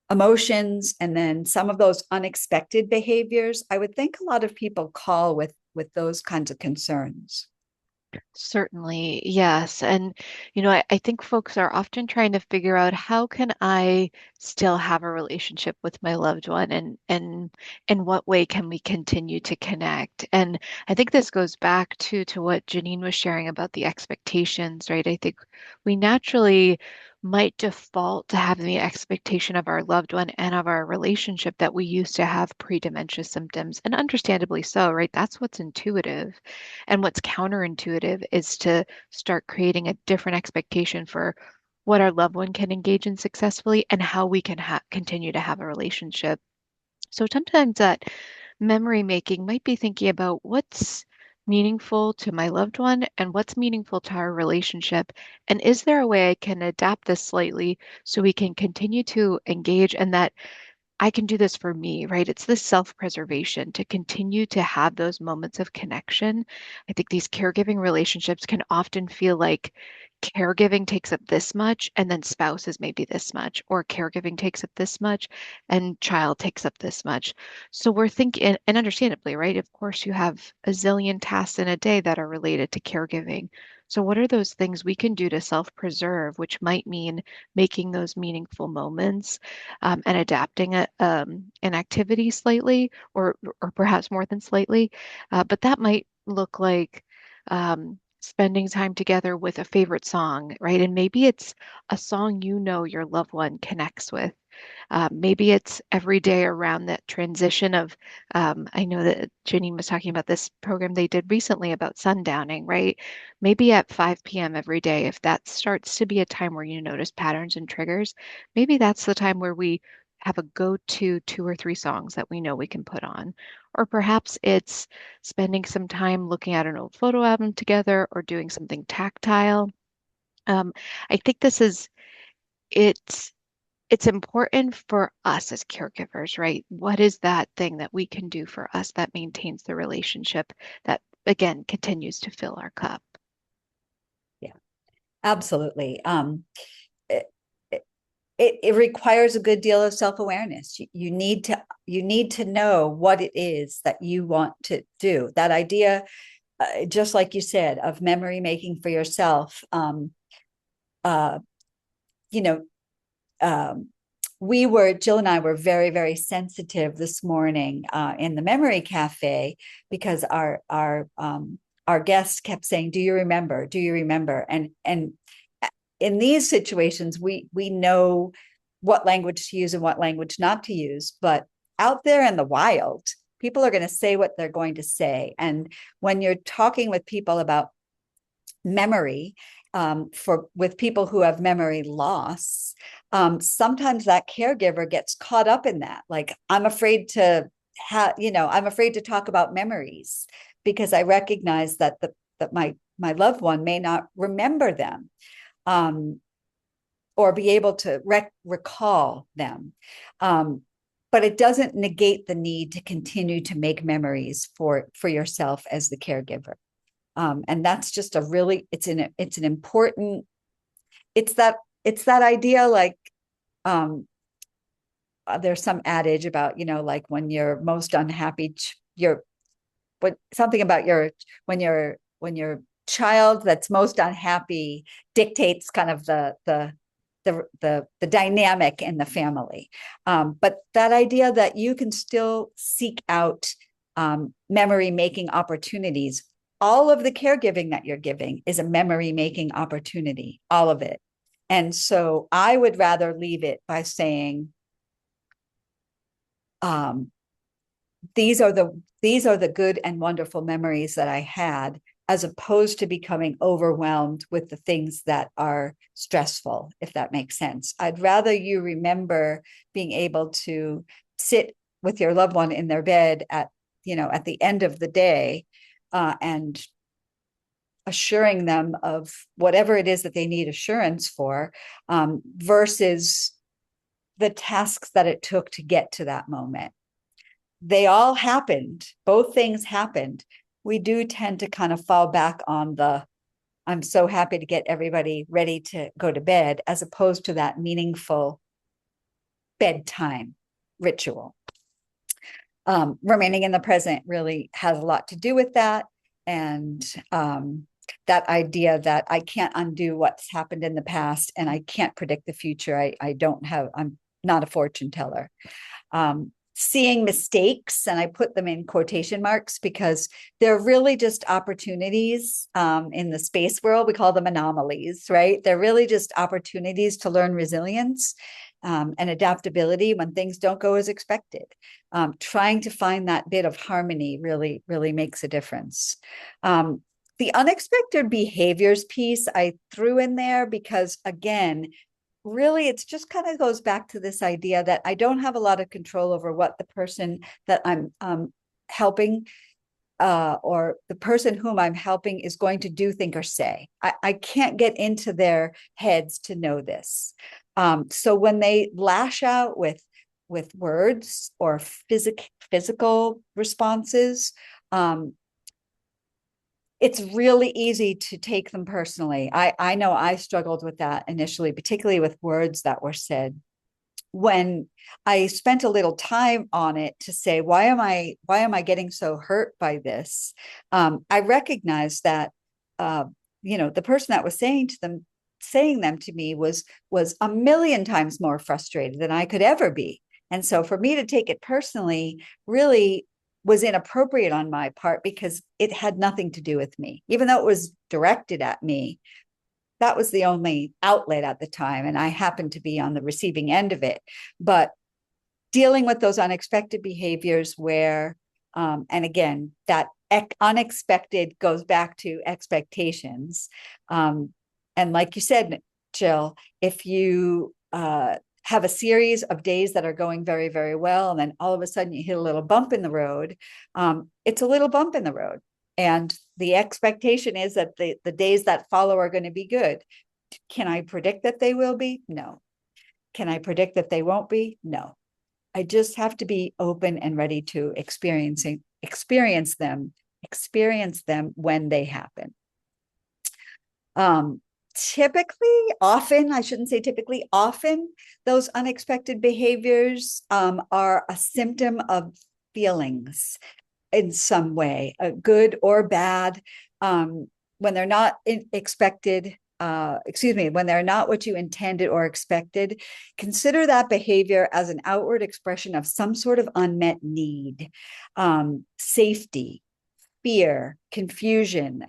emotions, and then some of those unexpected behaviors, I would think a lot of people call with those kinds of concerns. Certainly, yes. And, I think folks are often trying to figure out how can I still have a relationship with my loved one, and in what way can we continue to connect? And I think this goes back to what Janine was sharing about the expectations, right? I think we naturally might default to having the expectation of our loved one and of our relationship that we used to have pre-dementia symptoms, and understandably so, right? That's what's intuitive. And what's counterintuitive is to start creating a different expectation for what our loved one can engage in successfully and how we can continue to have a relationship. So sometimes that memory making might be thinking about what's meaningful to my loved one and what's meaningful to our relationship. And is there a way I can adapt this slightly so we can continue to engage, and that I can do this for me, right? It's this self-preservation to continue to have those moments of connection. I think these caregiving relationships can often feel like caregiving takes up this much, and then spouse is maybe this much, or caregiving takes up this much, and child takes up this much. So we're thinking, and understandably, right? Of course, you have a zillion tasks in a day that are related to caregiving. So, what are those things we can do to self-preserve, which might mean making those meaningful moments and adapting an activity slightly, or perhaps more than slightly? But that might look like spending time together with a favorite song, right? And maybe it's a song you know your loved one connects with. Maybe it's every day around that transition of, I know that Janine was talking about this program they did recently about sundowning, right? Maybe at 5 p.m. every day, if that starts to be a time where you notice patterns and triggers, maybe that's the time where we have a go-to 2 or 3 songs that we know we can put on. Or perhaps it's spending some time looking at an old photo album together or doing something tactile. Um, I think it's it's important for us as caregivers, right? What is that thing that we can do for us that maintains the relationship that, again, continues to fill our cup? Yeah, absolutely. It, it requires a good deal of self-awareness. You need to know what it is that you want to do. That idea, just like you said, of memory making for yourself. Uh, you know, um, Jill and I were very, very sensitive this morning in the memory cafe because our guest kept saying, "Do you remember? Do you remember?" And in these situations, we know what language to use and what language not to use, but out there in the wild, people are going to say what they're going to say. And when you're talking with people about memory, for with people who have memory loss, sometimes that caregiver gets caught up in that. Like, I'm afraid to I'm afraid to talk about memories because I recognize that my loved one may not remember them, um, or be able to recall them. But it doesn't negate the need to continue to make memories for yourself as the caregiver. And that's just a really, it's an important, it's that idea, like, um, there's some adage about, like when you're most unhappy, you're, but something about when your child that's most unhappy dictates kind of the dynamic in the family. But that idea that you can still seek out memory making opportunities. All of the caregiving that you're giving is a memory making opportunity, all of it. And so I would rather leave it by saying, um, these are the good and wonderful memories that I had, as opposed to becoming overwhelmed with the things that are stressful, if that makes sense. I'd rather you remember being able to sit with your loved one in their bed at the end of the day, and assuring them of whatever it is that they need assurance for, versus the tasks that it took to get to that moment. They all happened. Both things happened. We do tend to kind of fall back on I'm so happy to get everybody ready to go to bed, as opposed to that meaningful bedtime ritual. Remaining in the present really has a lot to do with that. And that idea that I can't undo what's happened in the past and I can't predict the future. I'm not a fortune teller. Seeing mistakes, and I put them in quotation marks because they're really just opportunities. In the space world, we call them anomalies, right? They're really just opportunities to learn resilience, and adaptability when things don't go as expected. Trying to find that bit of harmony really, really makes a difference. The unexpected behaviors piece I threw in there because, again, really it's just kind of goes back to this idea that I don't have a lot of control over what the person that I'm helping, or the person whom I'm helping, is going to do, think, or say. I can't get into their heads to know this. So when they lash out with words or physical responses, it's really easy to take them personally. I know I struggled with that initially, particularly with words that were said. When I spent a little time on it to say, why am I getting so hurt by this? I recognized that, uh, the person that was saying them to me was a million times more frustrated than I could ever be. And so for me to take it personally really was inappropriate on my part because it had nothing to do with me, even though it was directed at me. That was the only outlet at the time, and I happened to be on the receiving end of it. But dealing with those unexpected behaviors where, and again, that unexpected goes back to expectations. And like you said, Jill, if you have a series of days that are going very, very well, and then all of a sudden you hit a little bump in the road, it's a little bump in the road. And the expectation is that the days that follow are going to be good. Can I predict that they will be? No. Can I predict that they won't be? No. I just have to be open and ready to experience them when they happen. Typically, often, I shouldn't say typically, often those unexpected behaviors are a symptom of feelings in some way, good or bad. When they're not expected, when they're not what you intended or expected, consider that behavior as an outward expression of some sort of unmet need, safety, fear, confusion.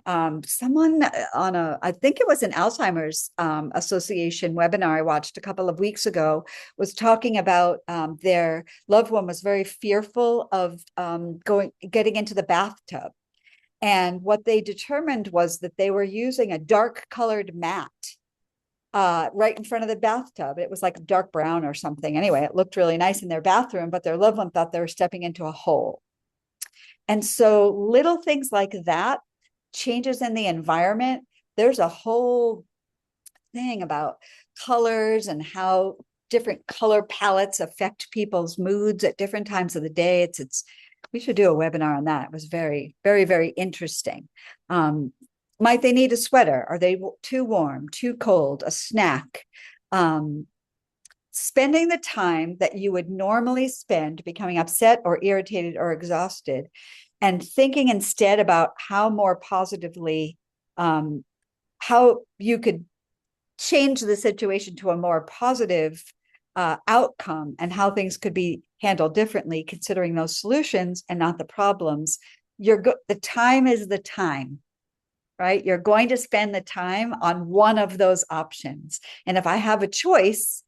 Someone I think it was an Alzheimer's Association webinar I watched a couple of weeks ago, was talking about their loved one was very fearful of getting into the bathtub. And what they determined was that they were using a dark colored mat right in front of the bathtub. It was like dark brown or something. Anyway, it looked really nice in their bathroom, but their loved one thought they were stepping into a hole. And so little things like that, changes in the environment. There's a whole thing about colors and how different color palettes affect people's moods at different times of the day. We should do a webinar on that. It was very, very, very interesting. Might they need a sweater? Are they too warm, too cold, a snack? Spending the time that you would normally spend becoming upset or irritated or exhausted, and thinking instead about how more positively, how you could change the situation to a more positive outcome, and how things could be handled differently, considering those solutions and not the problems. The time is the time, right? You're going to spend the time on one of those options. And if I have a choice,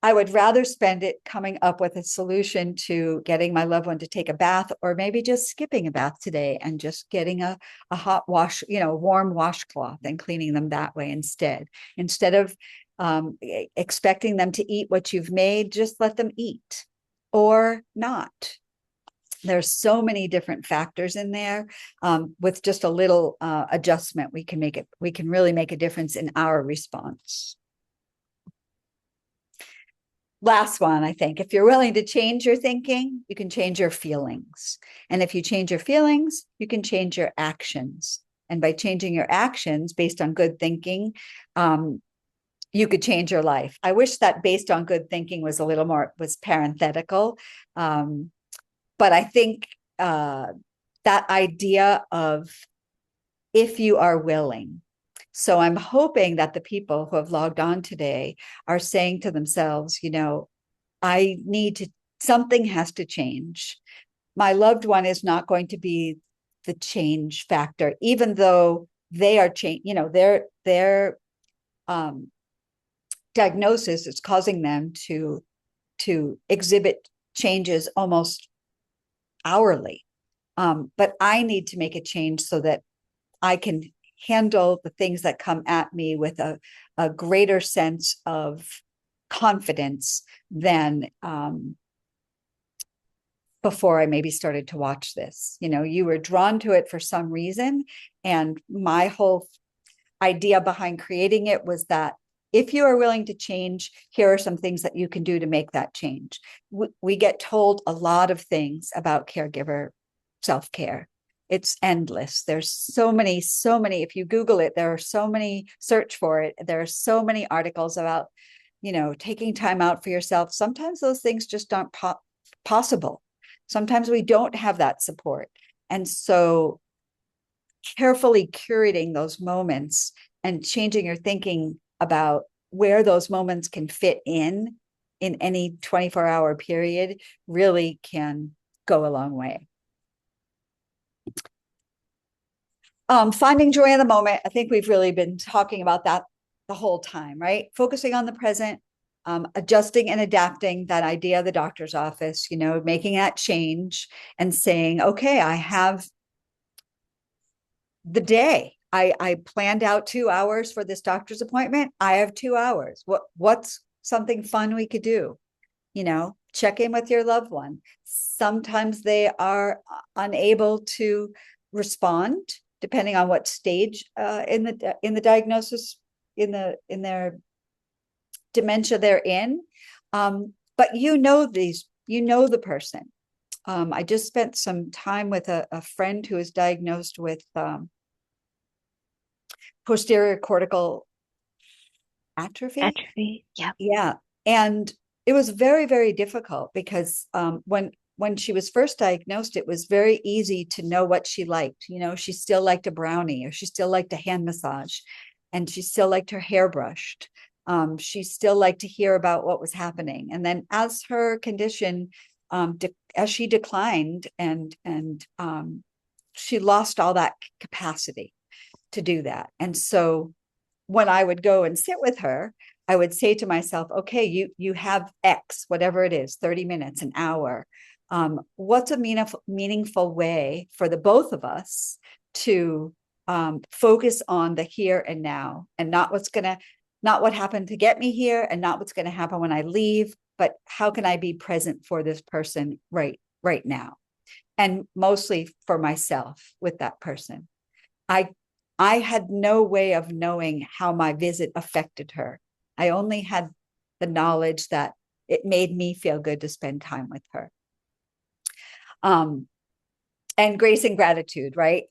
I would rather spend it coming up with a solution to getting my loved one to take a bath, or maybe just skipping a bath today and just getting a hot wash, warm washcloth, and cleaning them that way instead of expecting them to eat what you've made. Just let them eat or not. There's so many different factors in there. With just a little adjustment, we can really make a difference in our response. Last one, I think, if you're willing to change your thinking, you can change your feelings. And if you change your feelings, you can change your actions. And by changing your actions based on good thinking, you could change your life. I wish that based on good thinking was parenthetical. But I think that idea of if you are willing. So I'm hoping that the people who have logged on today are saying to themselves, something has to change. My loved one is not going to be the change factor, even though they are their diagnosis is causing them to exhibit changes almost hourly. But I need to make a change so that I can handle the things that come at me with a greater sense of confidence than before I maybe started to watch this. You were drawn to it for some reason. And my whole idea behind creating it was that if you are willing to change, here are some things that you can do to make that change. We get told a lot of things about caregiver self-care. it's endless. There's so many, if you Google it, there are so many, search for it. There are so many articles about, taking time out for yourself. Sometimes those things just aren't possible. Sometimes we don't have that support. And so carefully curating those moments and changing your thinking about where those moments can fit in any 24-hour period really can go a long way. Finding joy in the moment. I think we've really been talking about that the whole time, right? Focusing on the present, adjusting and adapting that idea of the doctor's office, making that change and saying, okay, I have the day. I planned out 2 hours for this doctor's appointment. I have 2 hours. What's something fun we could do? Check in with your loved one. Sometimes they are unable to respond, depending on what stage in the diagnosis, in their dementia they're in. But the person. I just spent some time with a friend who is diagnosed with posterior cortical atrophy. Atrophy. Yeah. Yeah. And it was very, very difficult because when she was first diagnosed, it was very easy to know what she liked. She still liked a brownie, or she still liked a hand massage, and she still liked her hair brushed. She still liked to hear about what was happening. And then as her condition, as she declined and she lost all that capacity to do that. And so when I would go and sit with her, I would say to myself, okay, you have X, whatever it is, 30 minutes, an hour. What's a meaningful way for the both of us to focus on the here and now, and not what happened to get me here, and not what's going to happen when I leave, but how can I be present for this person right now? And mostly for myself with that person. I had no way of knowing how my visit affected her. I only had the knowledge that it made me feel good to spend time with her. And grace and gratitude, right?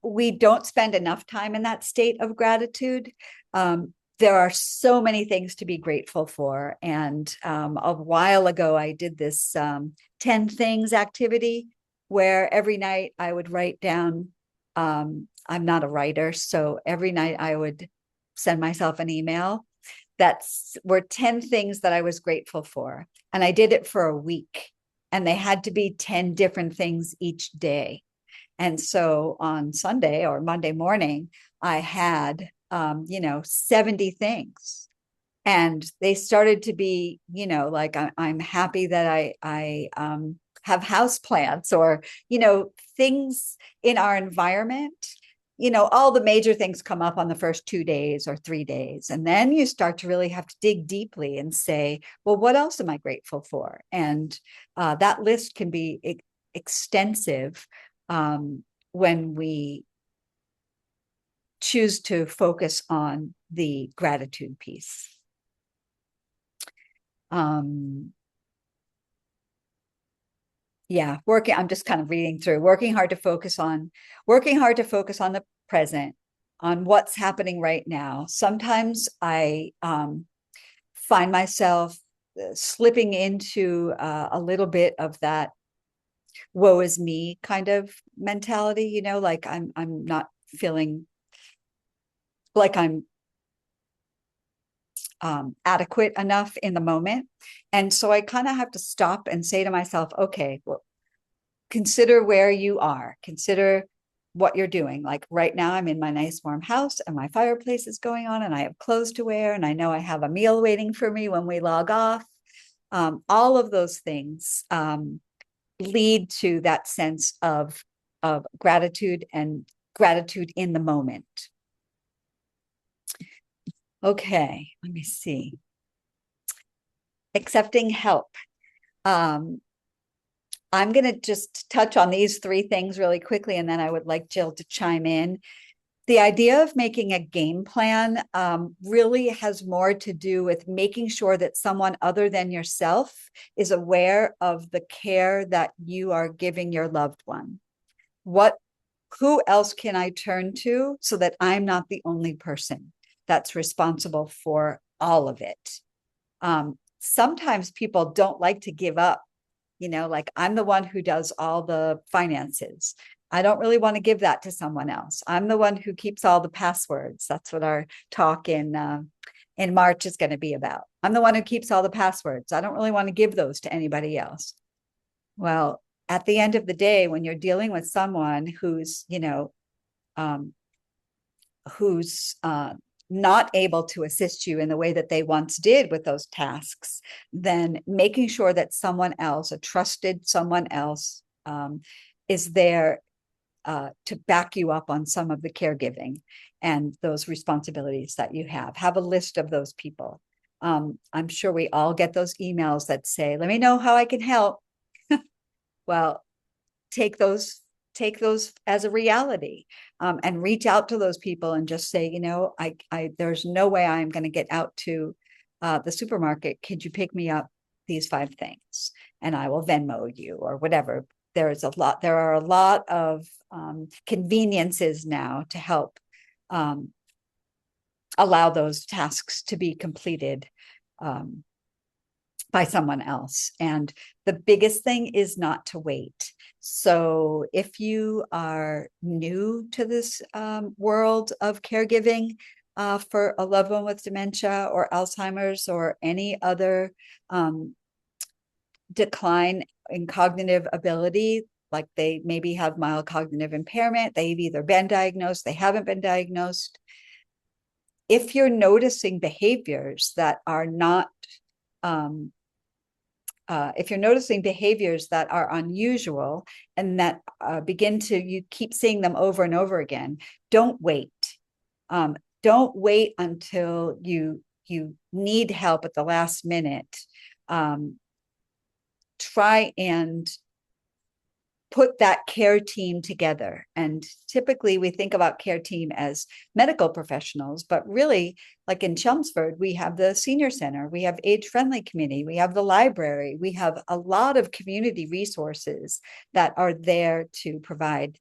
We don't spend enough time in that state of gratitude. There are so many things to be grateful for. And a while ago, I did this 10 things activity where every night I would write down, I'm not a writer, so every night I would send myself an email were 10 things that I was grateful for. And I did it for a week, and they had to be 10 different things each day. And so on Sunday or Monday morning, I had, 70 things. And they started to be, like I'm happy that I have house plants, or, things in our environment. All the major things come up on the first 2 days or 3 days. And then you start to really have to dig deeply and say, well, what else am I grateful for? And that list can be extensive when we choose to focus on the gratitude piece. I'm just kind of reading through, working hard to focus on the present, on what's happening right now. Sometimes I find myself slipping into a little bit of that woe is me kind of mentality, like I'm not feeling like I'm adequate enough in the moment. And so I kind of have to stop and say to myself, okay, well, consider where you are, consider what you're doing. Like right now, I'm in my nice warm house and my fireplace is going on and I have clothes to wear and I know I have a meal waiting for me when we log off. All of those things lead to that sense of gratitude and gratitude in the moment. Okay, let me see. Accepting help. I'm going to just touch on these 3 things really quickly, and then I would like Jill to chime in. The idea of making a game plan really has more to do with making sure that someone other than yourself is aware of the care that you are giving your loved one. who else can I turn to so that I'm not the only person that's responsible for all of it? Sometimes people don't like to give up, like I'm the one who does all the finances. I don't really want to give that to someone else. I'm the one who keeps all the passwords. That's what our talk in March is going to be about. I'm the one who keeps all the passwords. I don't really want to give those to anybody else. Well, at the end of the day, when you're dealing with someone um, who's not able to assist you in the way that they once did with those tasks, then making sure that someone else, a trusted someone else, is there to back you up on some of the caregiving and those responsibilities that you have. Have a list of those people. I'm sure we all get those emails that say, let me know how I can help. Well, take those as a reality, and reach out to those people and just say, I there's no way I'm going to get out to the supermarket. Could you pick me up these 5 things and I will Venmo you or whatever. There are a lot of conveniences now to help allow those tasks to be completed by someone else. And the biggest thing is not to wait. So if you are new to this world of caregiving for a loved one with dementia or Alzheimer's or any other decline in cognitive ability, like they maybe have mild cognitive impairment, they've either been diagnosed, they haven't been diagnosed. If you're noticing behaviors that are not if you're noticing behaviors that are unusual and that you keep seeing them over and over again, don't wait. Don't wait until you need help at the last minute. Try and put that care team together. And typically we think about care team as medical professionals, but really, like in Chelmsford, we have the senior center, we have age-friendly committee, we have the library, we have a lot of community resources that are there to provide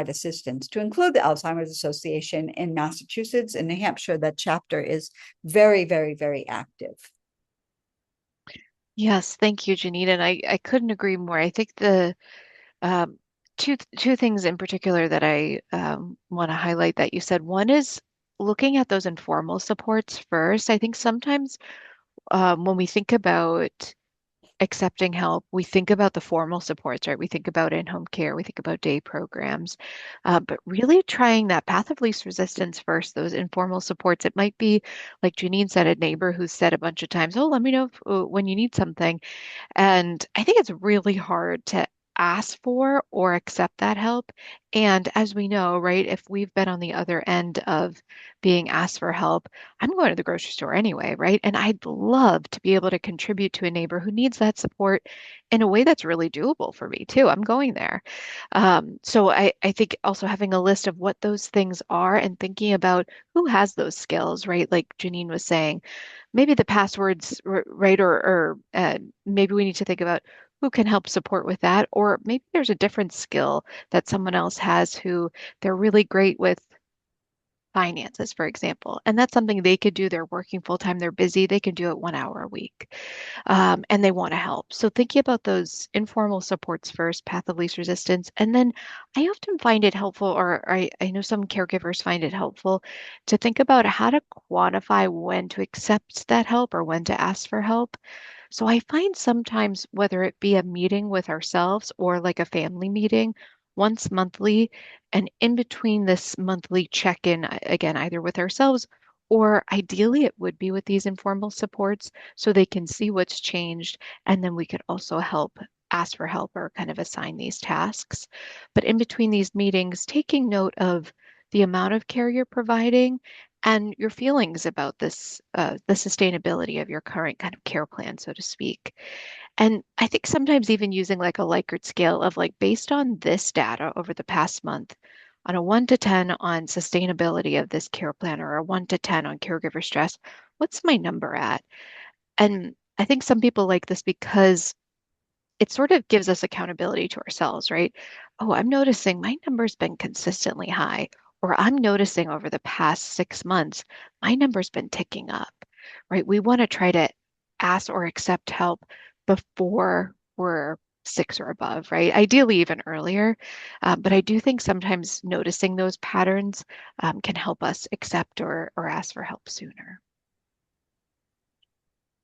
assistance, to include the Alzheimer's Association in Massachusetts and New Hampshire. That chapter is very, very, very active. Yes, thank you, Janine. And I couldn't agree more. I think the um, two things in particular that I want to highlight that you said. One is looking at those informal supports first. I think sometimes when we think about accepting help, we think about the formal supports, right? We think about in-home care, we think about day programs, but really trying that path of least resistance first, those informal supports. It might be, like Janine said, a neighbor who's said a bunch of times, "Oh, let me know when you need something." And I think it's really hard to ask for or accept that help. And as we know, right, if we've been on the other end of being asked for help, I'm going to the grocery store anyway, right? And I'd love to be able to contribute to a neighbor who needs that support in a way that's really doable for me too. I'm going there. So I think also having a list of what those things are and thinking about who has those skills, right? Like Janine was saying, maybe the passwords, right? Or maybe we need to think about who can help support with that. Or maybe there's a different skill that someone else has who they're really great with finances, for example. And that's something they could do. They're working full time, they're busy, they can do it 1 hour a week. And they want to help. So thinking about those informal supports first, path of least resistance. And then I often find it helpful, or I know some caregivers find it helpful to think about how to quantify when to accept that help or when to ask for help. So I find sometimes, whether it be a meeting with ourselves or like a family meeting once monthly, and in between this monthly check-in, again, either with ourselves or ideally it would be with these informal supports so they can see what's changed. And then we could also help ask for help or kind of assign these tasks. But in between these meetings, taking note of the amount of care you're providing and your feelings about this, the sustainability of your current kind of care plan, so to speak. And I think sometimes even using like a Likert scale of like based on this data over the past month, on a 1 to 10 on sustainability of this care plan or a 1 to 10 on caregiver stress, what's my number at? And I think some people like this because it sort of gives us accountability to ourselves, right? oh, I'm noticing my number's been consistently high, or I'm noticing over the past 6 months, my number's been ticking up, right? We want to try to ask or accept help before we're six or above, right? Ideally, even earlier. But I do think sometimes noticing those patterns can help us accept or ask for help sooner.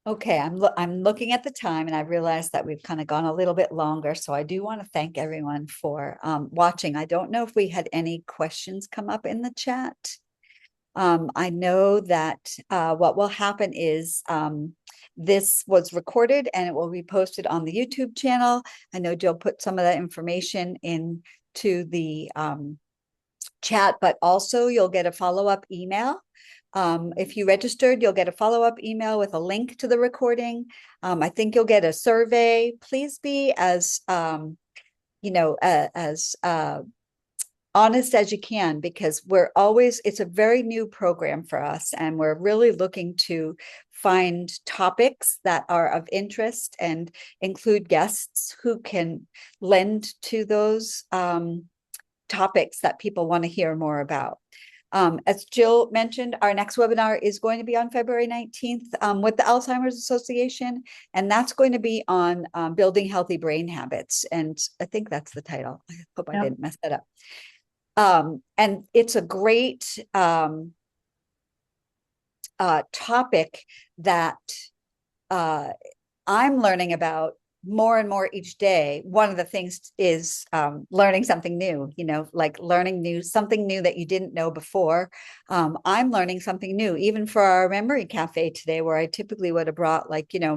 Okay, I'm looking at the time and I realized that we've kind of gone a little bit longer. So I do want to thank everyone for watching. I don't know if we had any questions come up in the chat. I know that what will happen is this was recorded and it will be posted on the YouTube channel. I know Jill put some of that information into the chat, but also you'll get a follow-up email. If you registered, you'll get a follow-up email with a link to the recording. I think you'll get a survey. Please be as as honest as you can, because it's a very new program for us, and we're really looking to find topics that are of interest and include guests who can lend to those topics that people want to hear more about. As Jill mentioned, our next webinar is going to be on February 19th with the Alzheimer's Association, and that's going to be on building healthy brain habits. And I think that's the title. I hope I didn't mess that up. And it's a great topic that I'm learning about more and more each day. One of the things is learning something new, like learning something new that you didn't know before. I'm learning something new, even for our memory cafe today, where I typically would have brought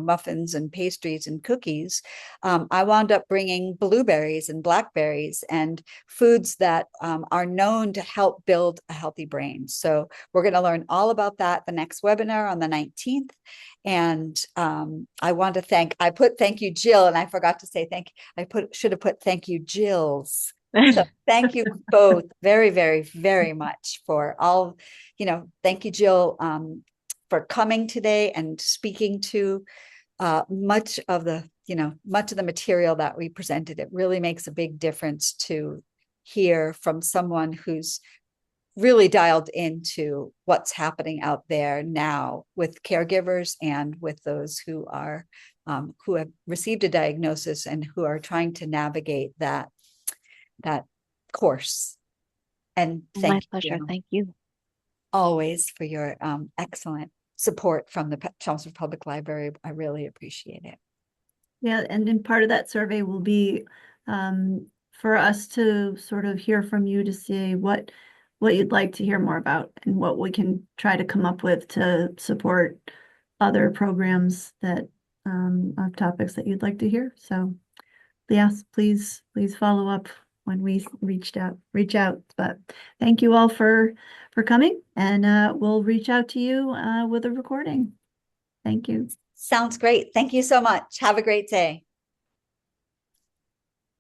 muffins and pastries and cookies. I wound up bringing blueberries and blackberries and foods that are known to help build a healthy brain. So we're going to learn all about that the next webinar on the 19th. And I want to thank you, Jill, and I forgot to say should have put thank you, Jills. So thank you both very, very, very much for all, thank you, Jill, for coming today and speaking to much of the material that we presented. It really makes a big difference to hear from someone who's really dialed into what's happening out there now with caregivers and with those who have received a diagnosis and who are trying to navigate that course. And My thank pleasure. you Thank you. always for your excellent support from the Chelmsford Public Library. I really appreciate it. Yeah, and then part of that survey will be for us to sort of hear from you to see what you'd like to hear more about and what we can try to come up with to support other programs that of topics that you'd like to hear. So yes, please follow up when we reach out. But thank you all for coming, and we'll reach out to you with a recording. Thank you. Sounds great. Thank you so much. Have a great day.